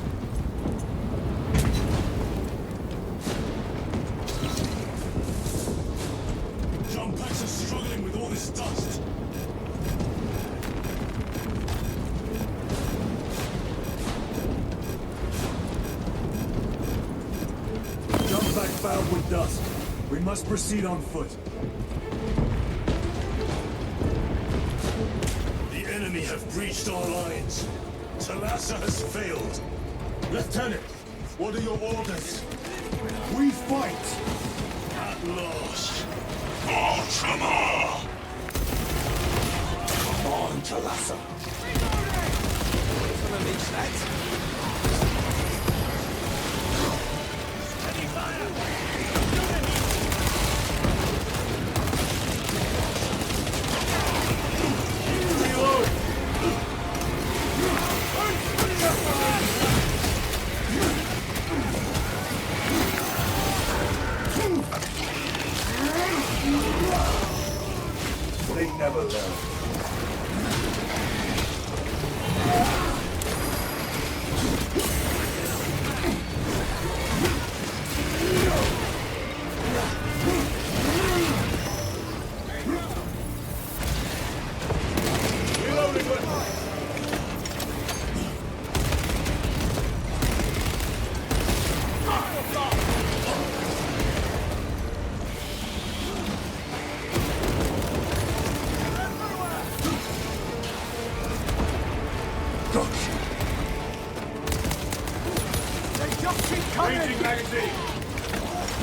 Jump packs are struggling with all this dust. Jump pack fouled with dust. We must proceed on foot. The enemy have breached our lines. Talassa has failed. Lieutenant, what are your orders? We fight! At last. Warhammer! Come on, Talassa. Steady Reload! They never learn. Changing magazine!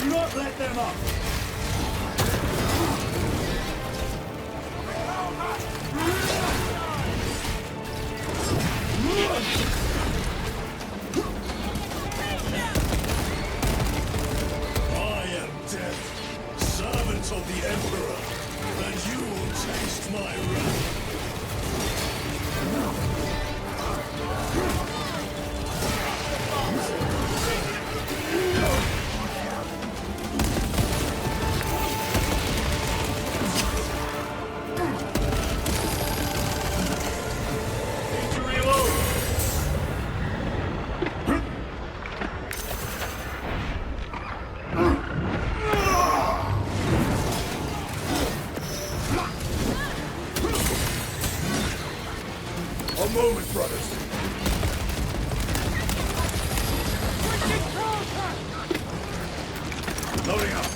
Do not let them up! I am death, servant of the Emperor, and you will taste my wrath. A moment, brothers. Loading up.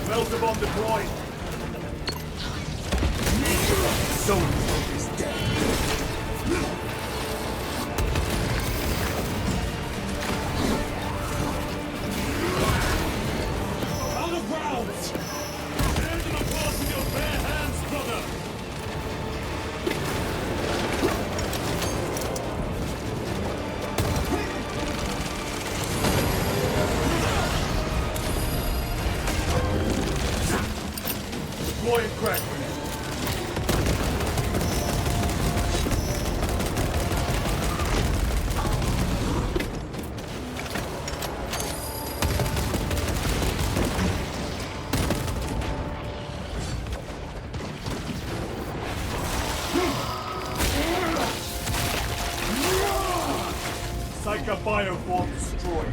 Melter bomb deployed. Zone is dead. Deploying crack grenade. Psycho bioform destroyed.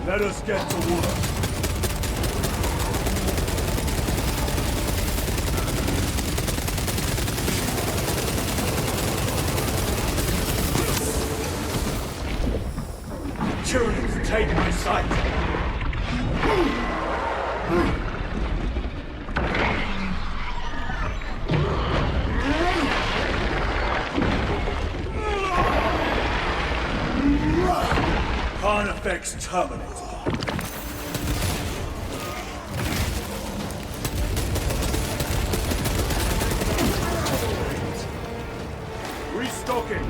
Let us get to work. Tyranids, take my sight! Khan effects terminated. Restocking.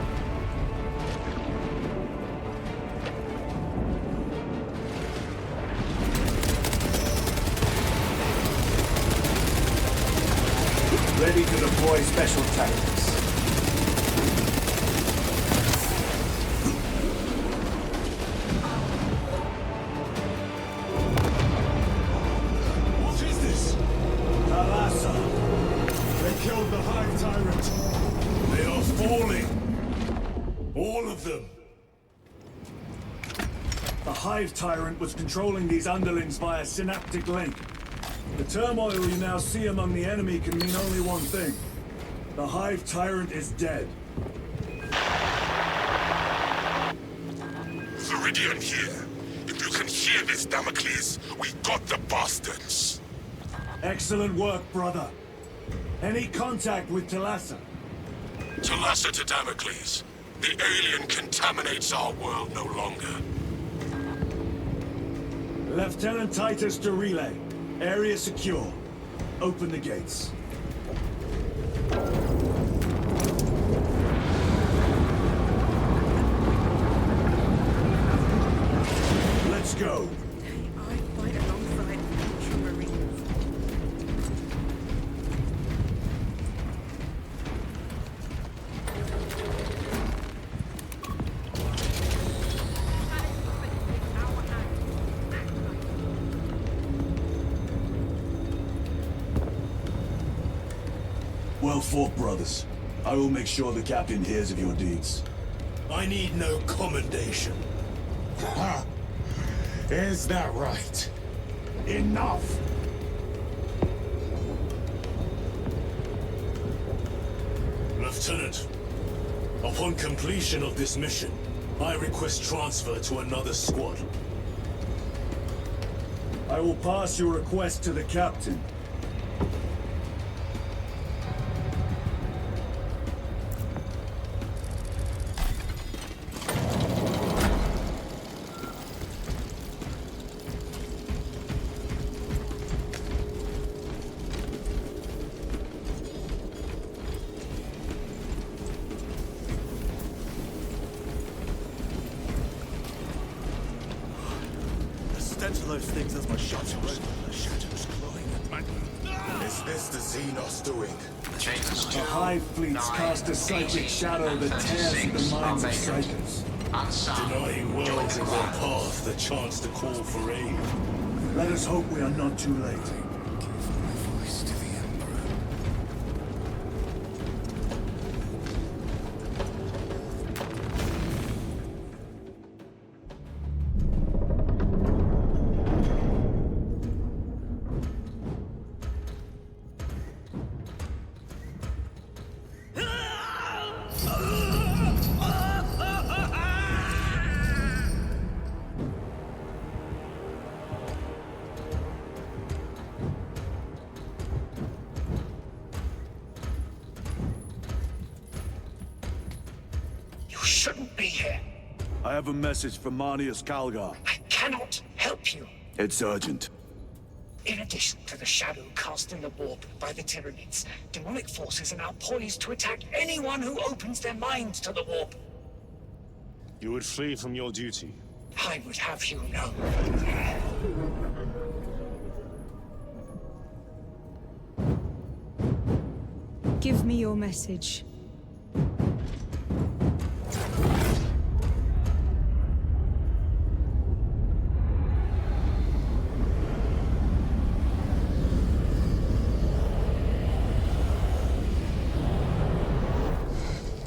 Ready to deploy special tactics. What is this? Talassa. They killed the Hive Tyrant. They are falling. All of them. The Hive Tyrant was controlling these underlings via synaptic link. The turmoil you now see among the enemy can mean only one thing. The Hive Tyrant is dead. Viridian here. If you can hear this, Damocles, we got the bastards. Excellent work, brother. Any contact with Talassa? Talassa to Damocles. The alien contaminates our world no longer. Lieutenant Titus to relay. Area secure. Open the gates. Let's go. I fight alongside Ultramarines. Well fought, brothers. I will make sure the captain hears of your deeds. I need no commendation. Is that right? Enough! Lieutenant, upon completion of this mission, I request transfer to another squad. I will pass your request to the captain. Stench of those things as my shots are open. The shadows glowing at my... Is this the Xenos doing? The Hive fleets cast a psychic shadow that tears through the minds of psychers, denying worlds in their path the chance to call for aid. Let us hope we are not too late. Shouldn't be here. I have a message from Marnius Calgar. I cannot help you. It's urgent. In addition to the shadow cast in the warp by the Tyranids, demonic forces are now poised to attack anyone who opens their minds to the warp. You would flee from your duty. I would have you know. Give me your message.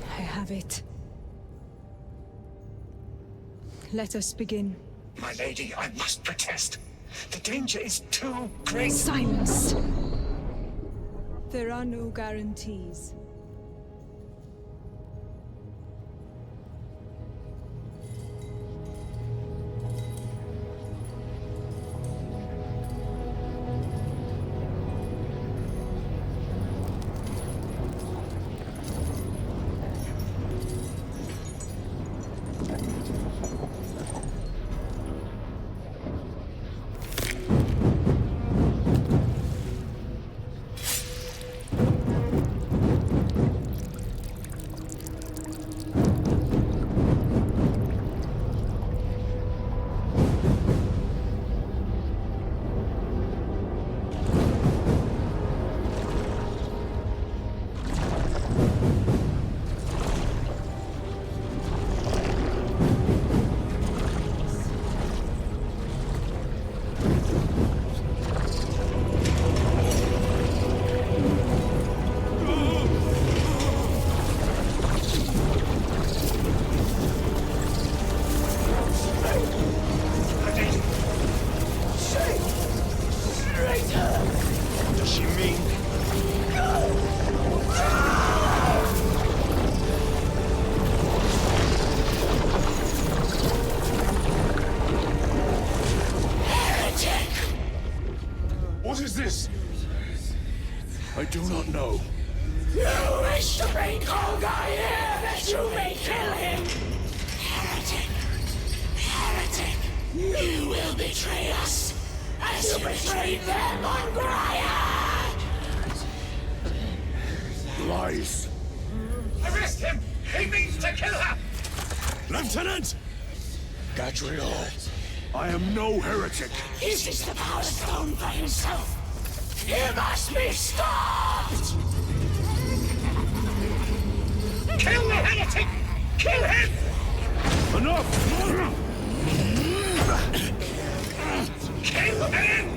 I have it. Let us begin. My lady, I must protest. The danger is too great. Silence! There are no guarantees. What is this? I do not know. You wish to bring Kolgar here that you may kill him! Heretic! Heretic! You will betray us as you betrayed them on Graia! Lies. Arrest him! He means to kill her! Lieutenant! Gadriel, I am no heretic. He seeks the power stone for himself! He must be stopped! Kill the heretic! Kill him! Enough! Kill him!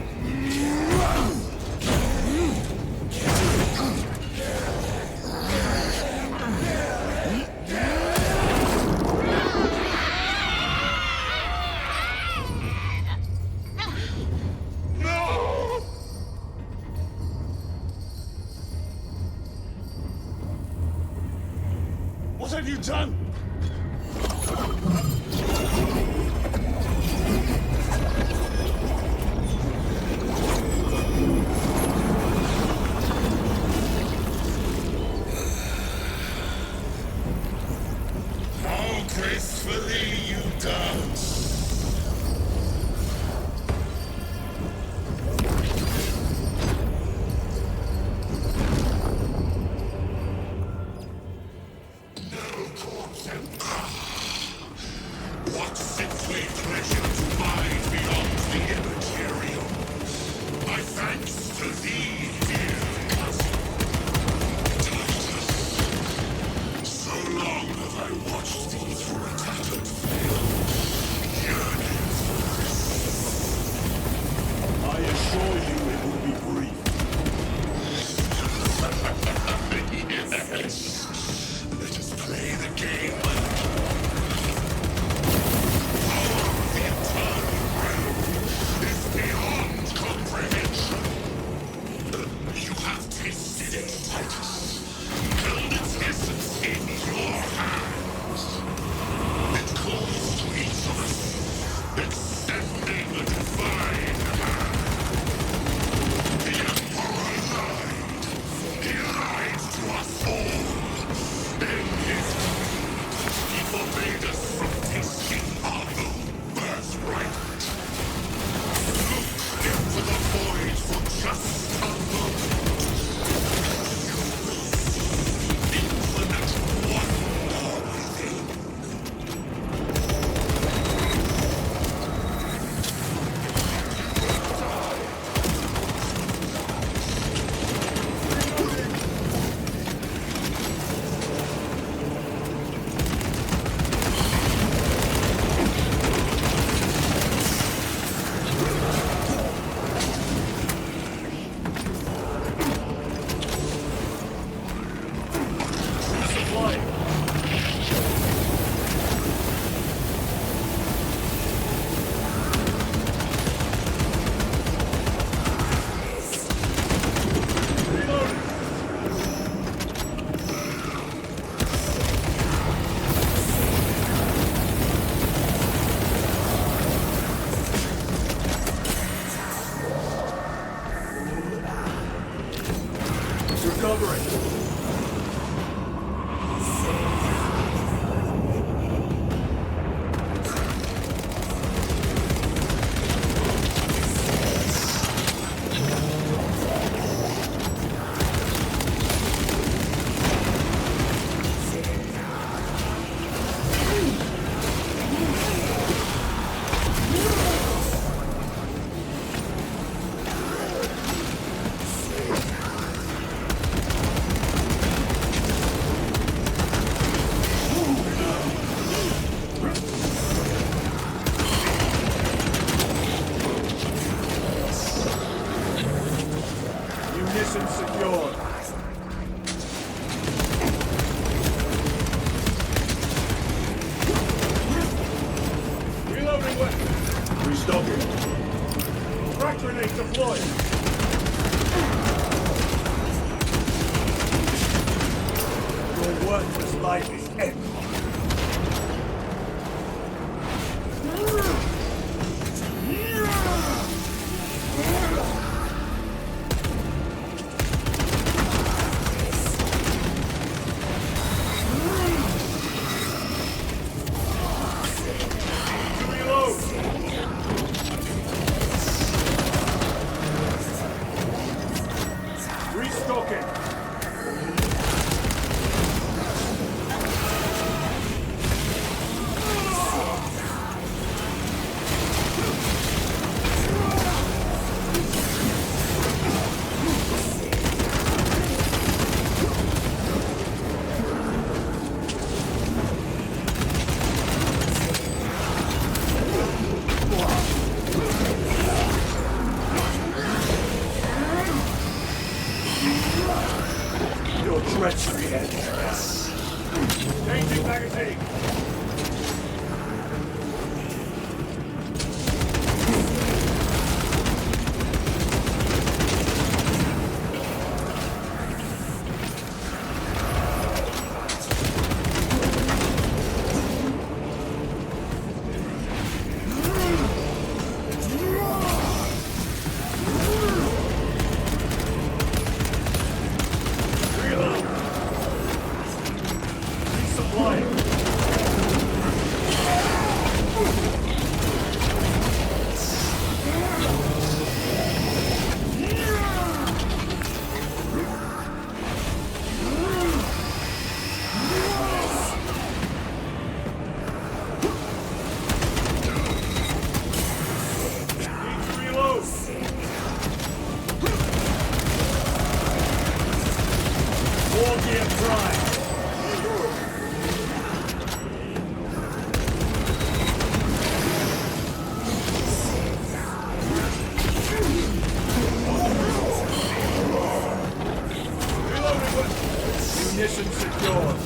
What have you done? How gracefully you dance. Munitions secured. Reloading weapon. Restocking. Frag grenade deployed. Your worthless life is empty. Treachery ends. Changing magazine. Munitions secured.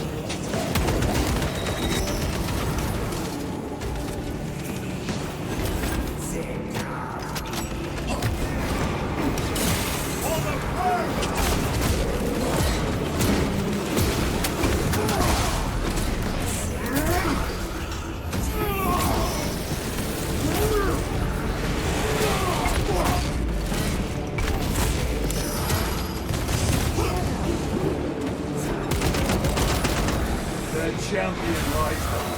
Champion rises.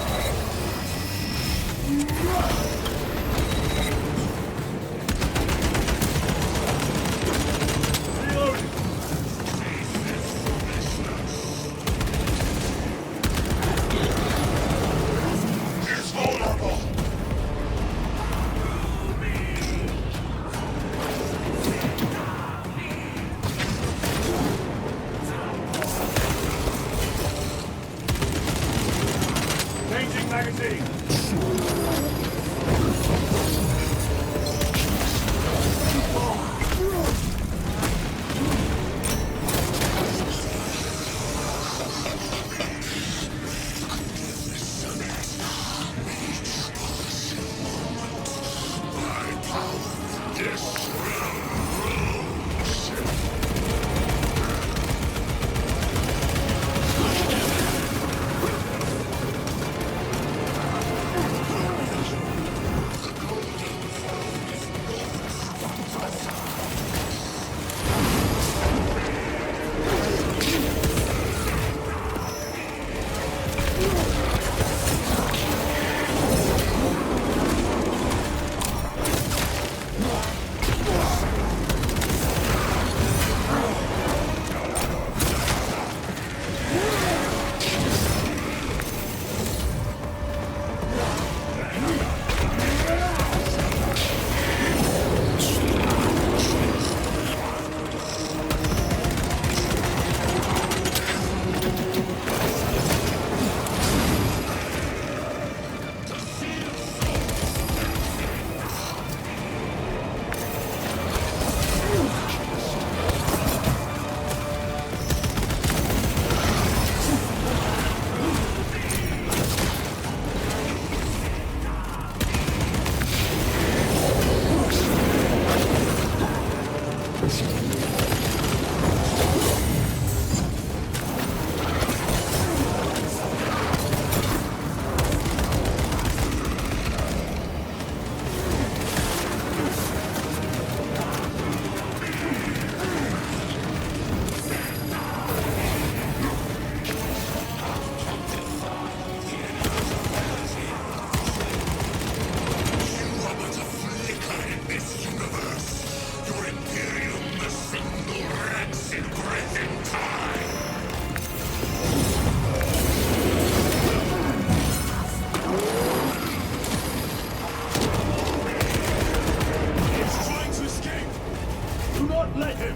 let him!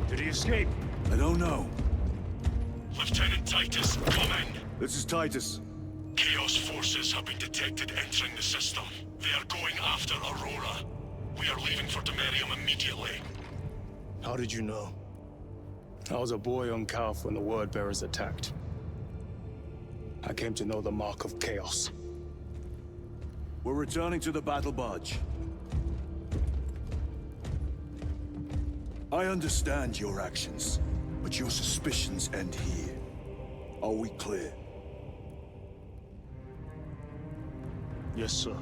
Did he escape? I don't know. Lieutenant Titus, come in. This is Titus. Chaos forces have been detected entering the system. They are going after Aurora. We are leaving for Demerium immediately. How did you know? I was a boy on Calf when the Word Bearers attacked. I came to know the mark of chaos. We're returning to the battle barge. I understand your actions, but your suspicions end here. Are we clear? Yes, sir.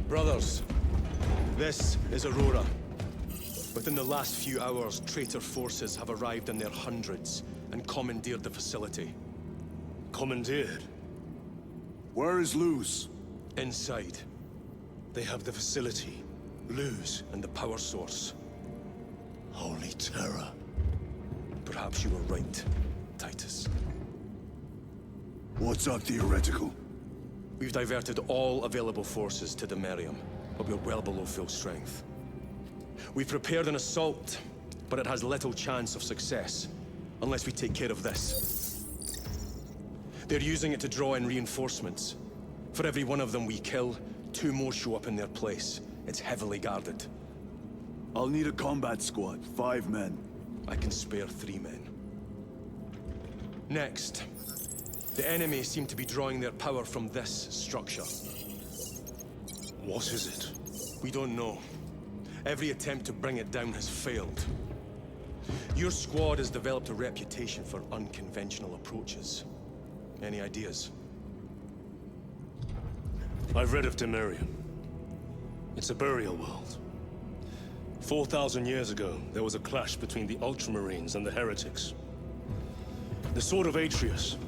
Brothers, this is Aurora. Within the last few hours, traitor forces have arrived in their hundreds and commandeered the facility. Commandeered? Where is Luz? Inside. They have the facility, Luz, and the power source. Holy terror. Perhaps you were right, Titus. What's our theoretical? We've diverted all available forces to Demerium, but we're well below full strength. We've prepared an assault, but it has little chance of success, unless we take care of this. They're using it to draw in reinforcements. For every one of them we kill, 2 more show up in their place. It's heavily guarded. I'll need a combat squad, 5 men. I can spare 3 men. Next, the enemy seem to be drawing their power from this structure. What is it? We don't know. Every attempt to bring it down has failed. Your squad has developed a reputation for unconventional approaches. Any ideas? I've read of Demerium. It's a burial world. 4,000 years ago, there was a clash between the Ultramarines and the Heretics. The Sword of Atreus,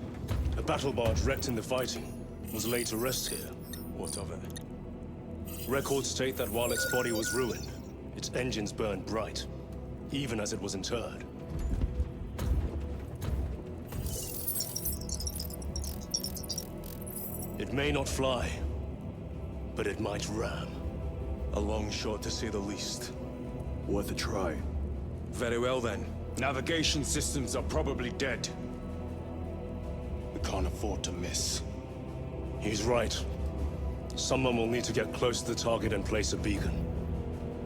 a battle barge wrecked in the fighting, was laid to rest here. What of it? Records state that while its body was ruined, its engines burned bright, even as it was interred. It may not fly, but it might ram. A long shot, to say the least. Worth a try. Very well, then. Navigation systems are probably dead. We can't afford to miss. He's right. Someone will need to get close to the target and place a beacon.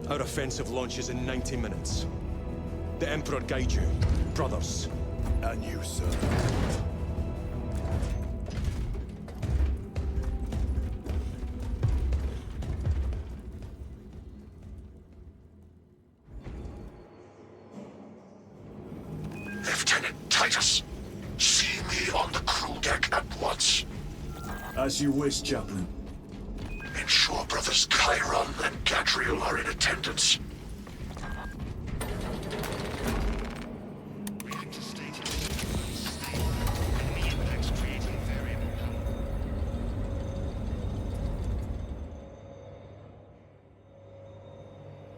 Our offensive launches in 90 minutes. The Emperor guide you, brothers. And you, sir. Lieutenant Titus, see me on the crew deck at once. As you wish, Chaplain. Ensure brothers Chiron and Gadriel are in attendance.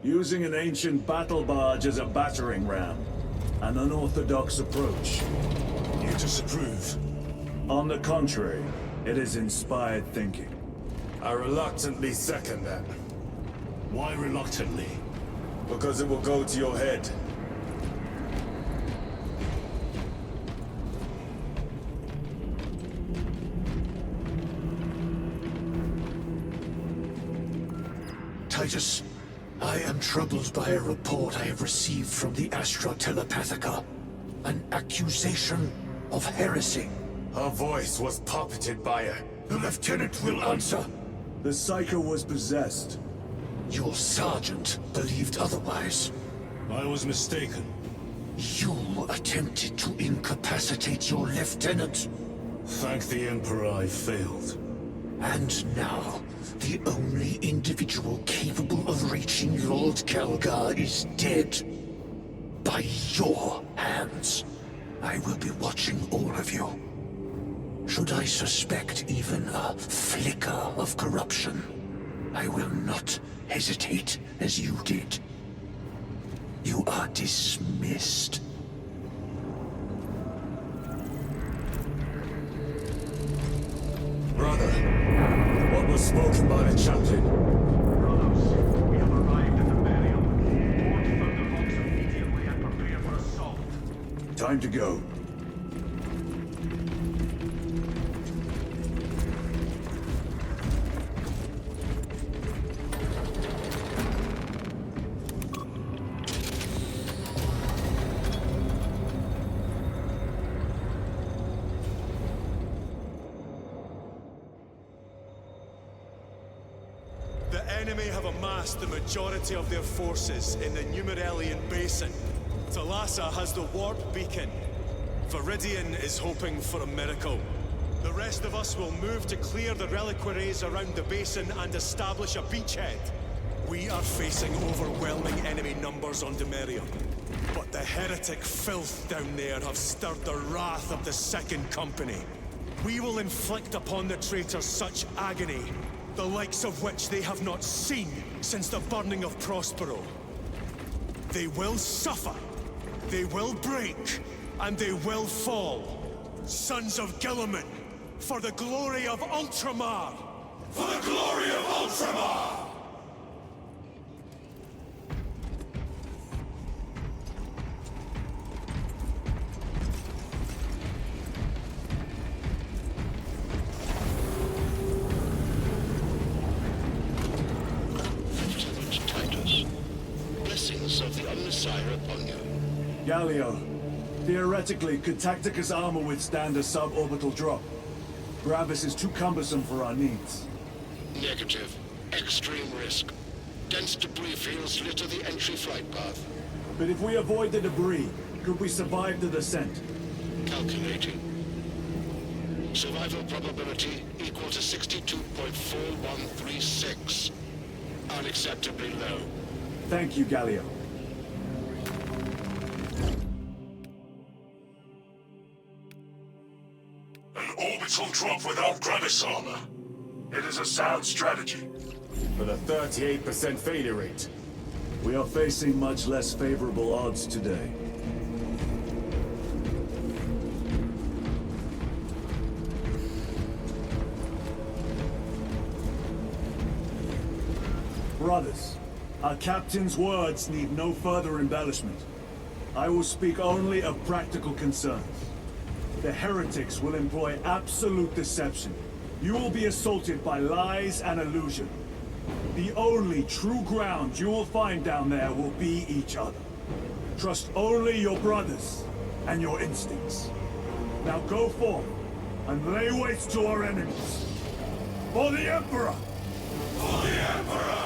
Using an ancient battle barge as a battering ram. An unorthodox approach. You disapprove? On the contrary, it is inspired thinking. I reluctantly second that. Why reluctantly? Because it will go to your head. Titus, I am troubled by a report I have received from the Astra Telepathica. An accusation of heresy. Her voice was puppeted by her. The lieutenant will answer. The Psycho was possessed. Your sergeant believed otherwise. I was mistaken. You attempted to incapacitate your lieutenant. Thank the Emperor I failed. And now, the only individual capable of reaching Lord Kelgar is dead. By your hands. I will be watching all of you. Should I suspect even a flicker of corruption, I will not hesitate as you did. You are dismissed. Brother, what was spoken by the chaplain? Brothers, we have arrived at the burial. Board Thunderbolts immediately and prepare for assault. Time to go. The enemy have amassed the majority of their forces in the Numeralian Basin. Thalassa has the warp beacon. Viridian is hoping for a miracle. The rest of us will move to clear the reliquaries around the basin and establish a beachhead. We are facing overwhelming enemy numbers on Demerium. But the heretic filth down there have stirred the wrath of the Second Company. We will inflict upon the traitors such agony, the likes of which they have not seen since the burning of Prospero. They will suffer, they will break, and they will fall. Sons of Gilliman, for the glory of Ultramar! For the glory of Ultramar! Titus, blessings of the Omnissiah upon you. Galio, theoretically, could Tacticus armor withstand a suborbital drop? Gravis is too cumbersome for our needs. Negative. Extreme risk. Dense debris fields litter the entry flight path. But if we avoid the debris, could we survive the descent? Calculating. Survival probability equal to 62.4136. Unacceptably low. Thank you, Galio. An orbital drop without Gravis armor. It is a sound strategy. With a 38% failure rate. We are facing much less favorable odds today. Brothers, our captain's words need no further embellishment. I will speak only of practical concerns. The heretics will employ absolute deception. You will be assaulted by lies and illusion. The only true ground you will find down there will be each other. Trust only your brothers and your instincts. Now go forth and lay waste to our enemies. For the Emperor! For the Emperor!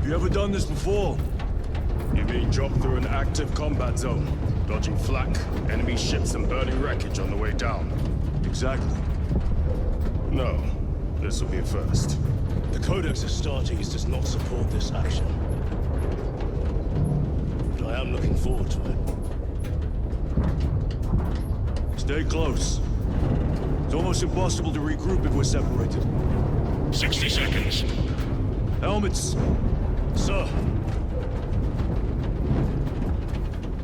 You ever done this before? You mean drop through an active combat zone, dodging flak, enemy ships and burning wreckage on the way down? Exactly. No. This will be a first. The Codex Astartes does not support this action. But I am looking forward to it. Stay close. It's almost impossible to regroup if we're separated. 60 seconds. Helmets! Sir!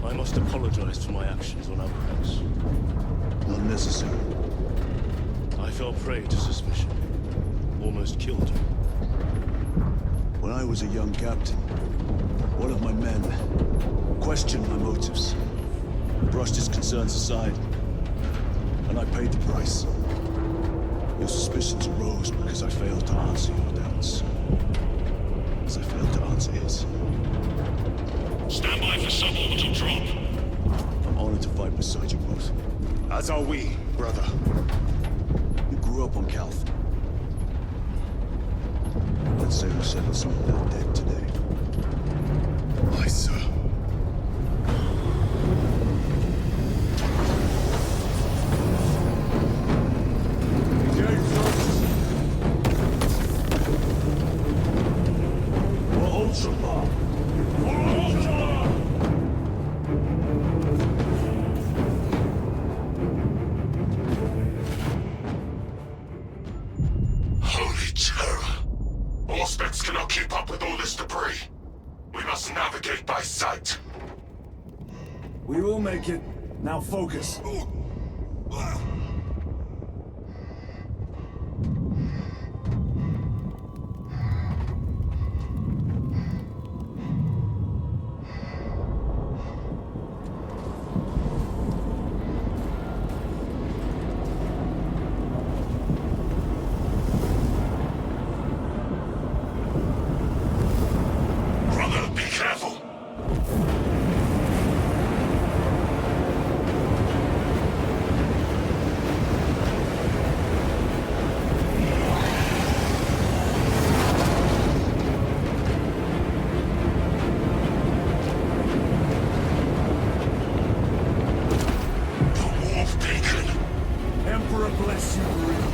I must apologize for my actions on Abrax. Unnecessary. I fell prey to suspicion. Almost killed her. When I was a young captain, one of my men questioned my motives. Brushed his concerns aside, and I paid the price. Your suspicions arose because I failed to answer your doubts. As I failed to answer his. Stand by for suborbital drop. I'm honored to fight beside you both. As are we, brother. You grew up on Calth. Let's say we settle some of that debt today. Aye, sir. Holy terror. Auspex cannot keep up with all this debris. We must navigate by sight. We will make it. Now focus. Brother, be careful. The Wolf Beacon. Emperor bless you, Marine.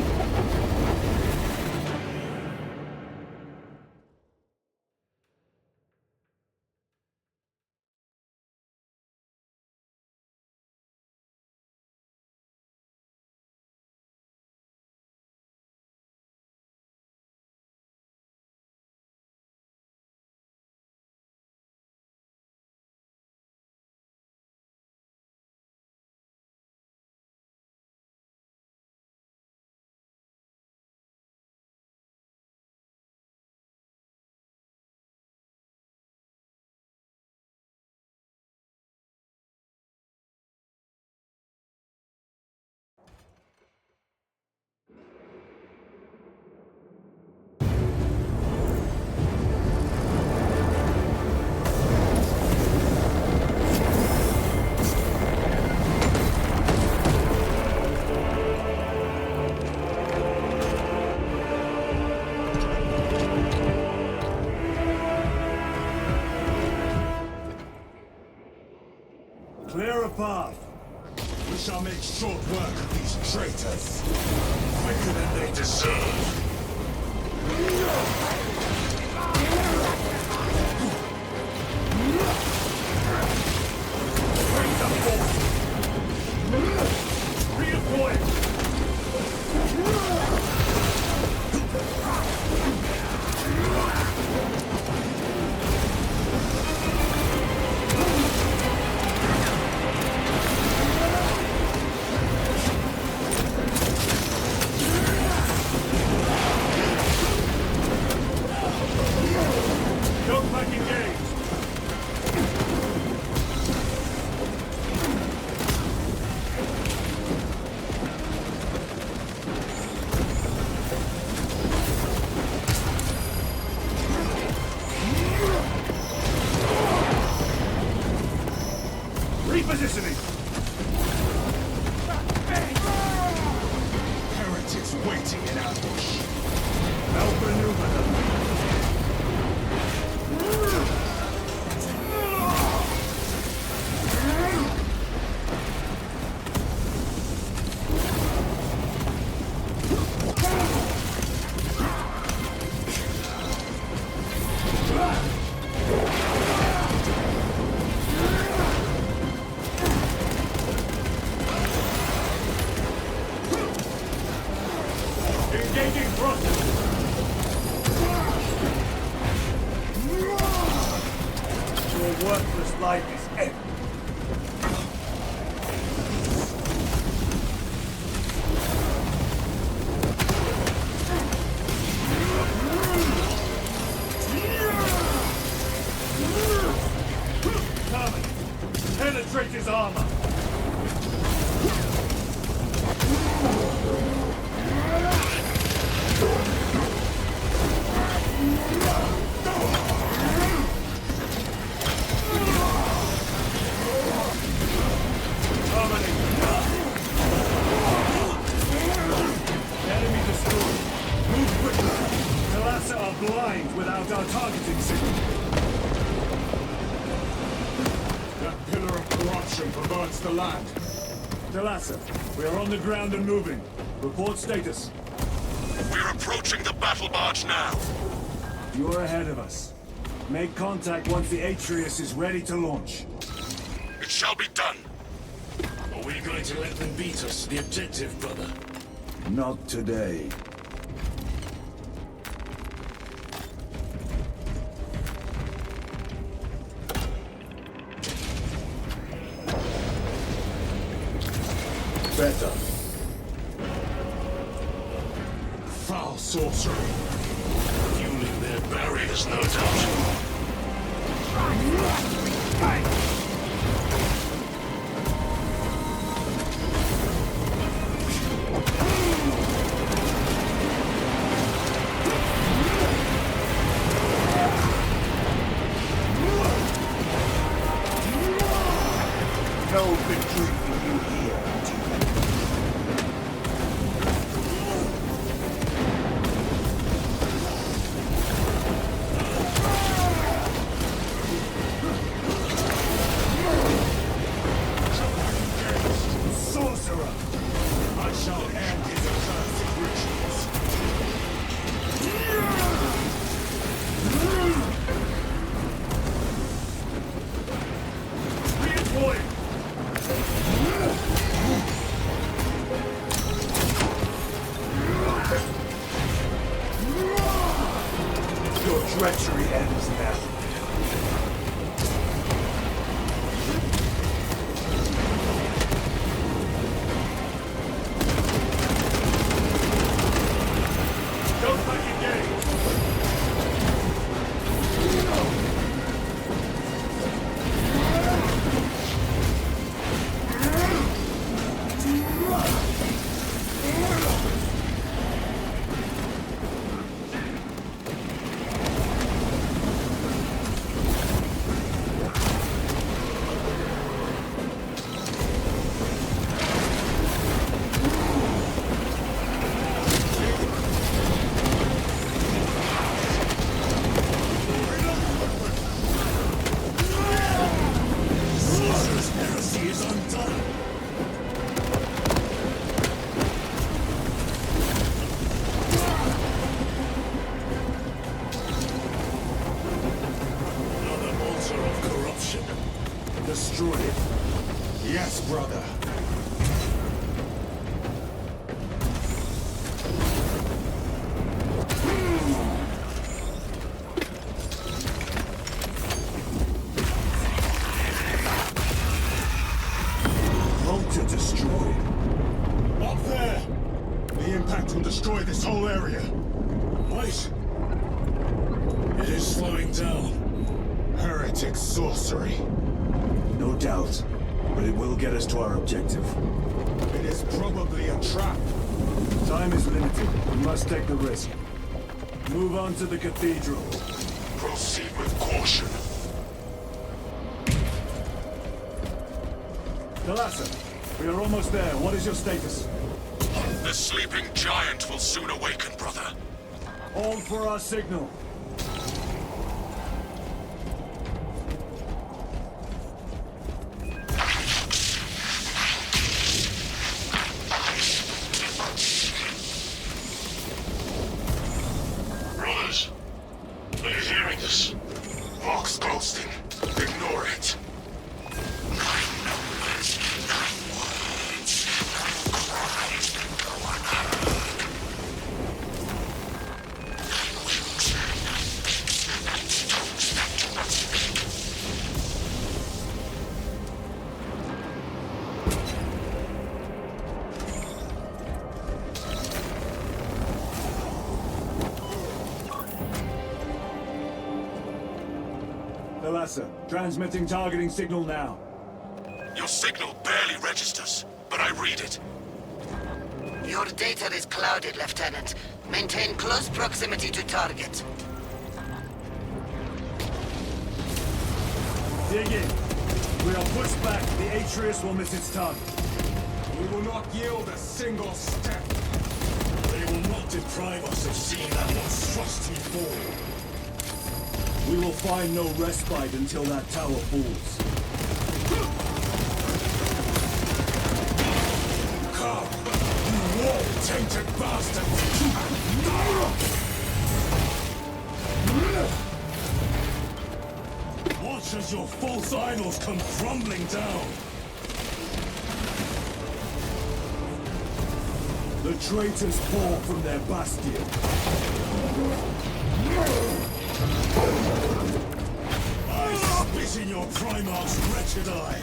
Clear a path. We shall make short work of these traitors. Quicker than they deserve. Bring the force! Redeploy! Don't back engage! Repositioning! Heretics waiting in ambush. Outmaneuver them. Your worthless life is ended. Coming! Penetrate his armor! Enemy destroyed. Move quickly. Thalassa are blind without our targeting signal. That pillar of corruption perverts the land. Thalassa, we are on the ground and moving. Report status. We're approaching the battle barge now. You're ahead of us. Make contact once the Atreus is ready to launch. It shall be done. Are we going to let them beat us to the objective, brother? Not today. Better. Foul sorcery. Fueling their barriers, no doubt. No victory for you here. Sorcerer! I shall end his accursed rituals. Redeploy! Your treachery ends now. Go back again! Sorcerer's heresy is undone! Another altar of corruption. Destroy it. Yes, brother. Altar destroyed. Up there! The impact will destroy this whole area. Wait! It is slowing down. Heretic sorcery. No doubt, but it will get us to our objective. It is probably a trap. Time is limited. We must take the risk. Move on to the cathedral. Proceed with caution. Thalassa, we are almost there. What is your status? The sleeping giant will soon awaken, brother. Hold for our signal. Brothers, are you hearing this? Vox ghosting. Ignore it. Thalassa. Transmitting targeting signal now. Your signal barely registers, but I read it. Your data is clouded, Lieutenant. Maintain close proximity to target. Dig in. We are pushed back. The Atreus will miss its target. We will not yield a single step. They will not deprive us of seeing that monstrosity fall. We will find no respite until that tower falls. Come, you war-tainted bastards! Watch as your false idols come crumbling down. The traitors fall from their bastion. I spit in your Primarch's wretched eye.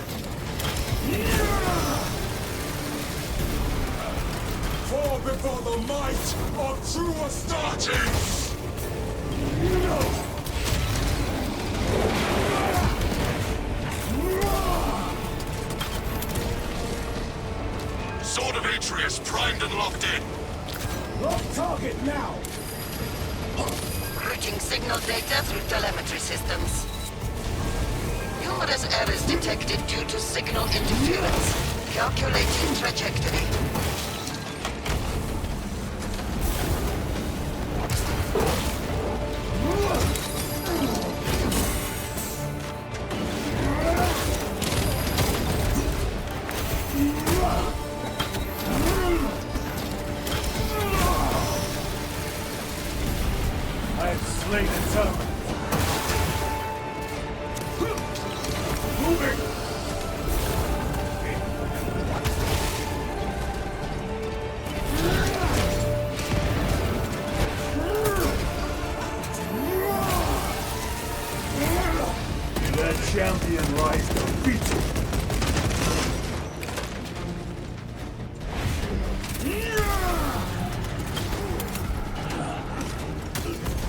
Fall before the might of true Astartes! Sword of Atreus primed and locked in. Lock target now! Routing signal data through telemetry systems. Numerous errors detected due to signal interference. Calculating trajectory. I have slain the terminal. Moving! That champion lies defeated.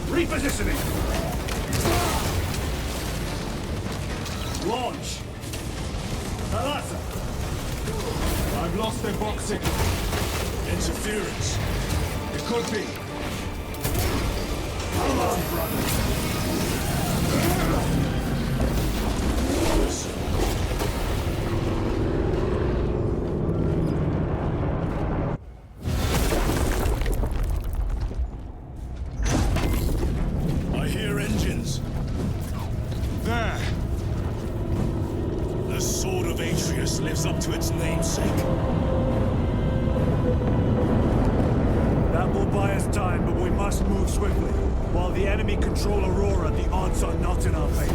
Repositioning! Launch! Thalassa! I've lost their box signal. Interference. It could be. Come on, brother! I hear engines. There! The Sword of Atreus lives up to its namesake. That will buy us time, but we must move swiftly. While the enemy control Aurora, the odds are not in our favor.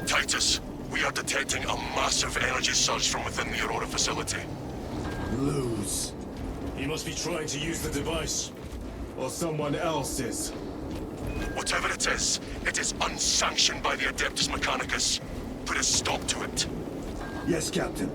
Titus, we are detecting a massive energy surge from within the Aurora facility. Lose. He must be trying to use the device. Or someone else is. Whatever it is unsanctioned by the Adeptus Mechanicus. Put a stop to it. Yes, Captain.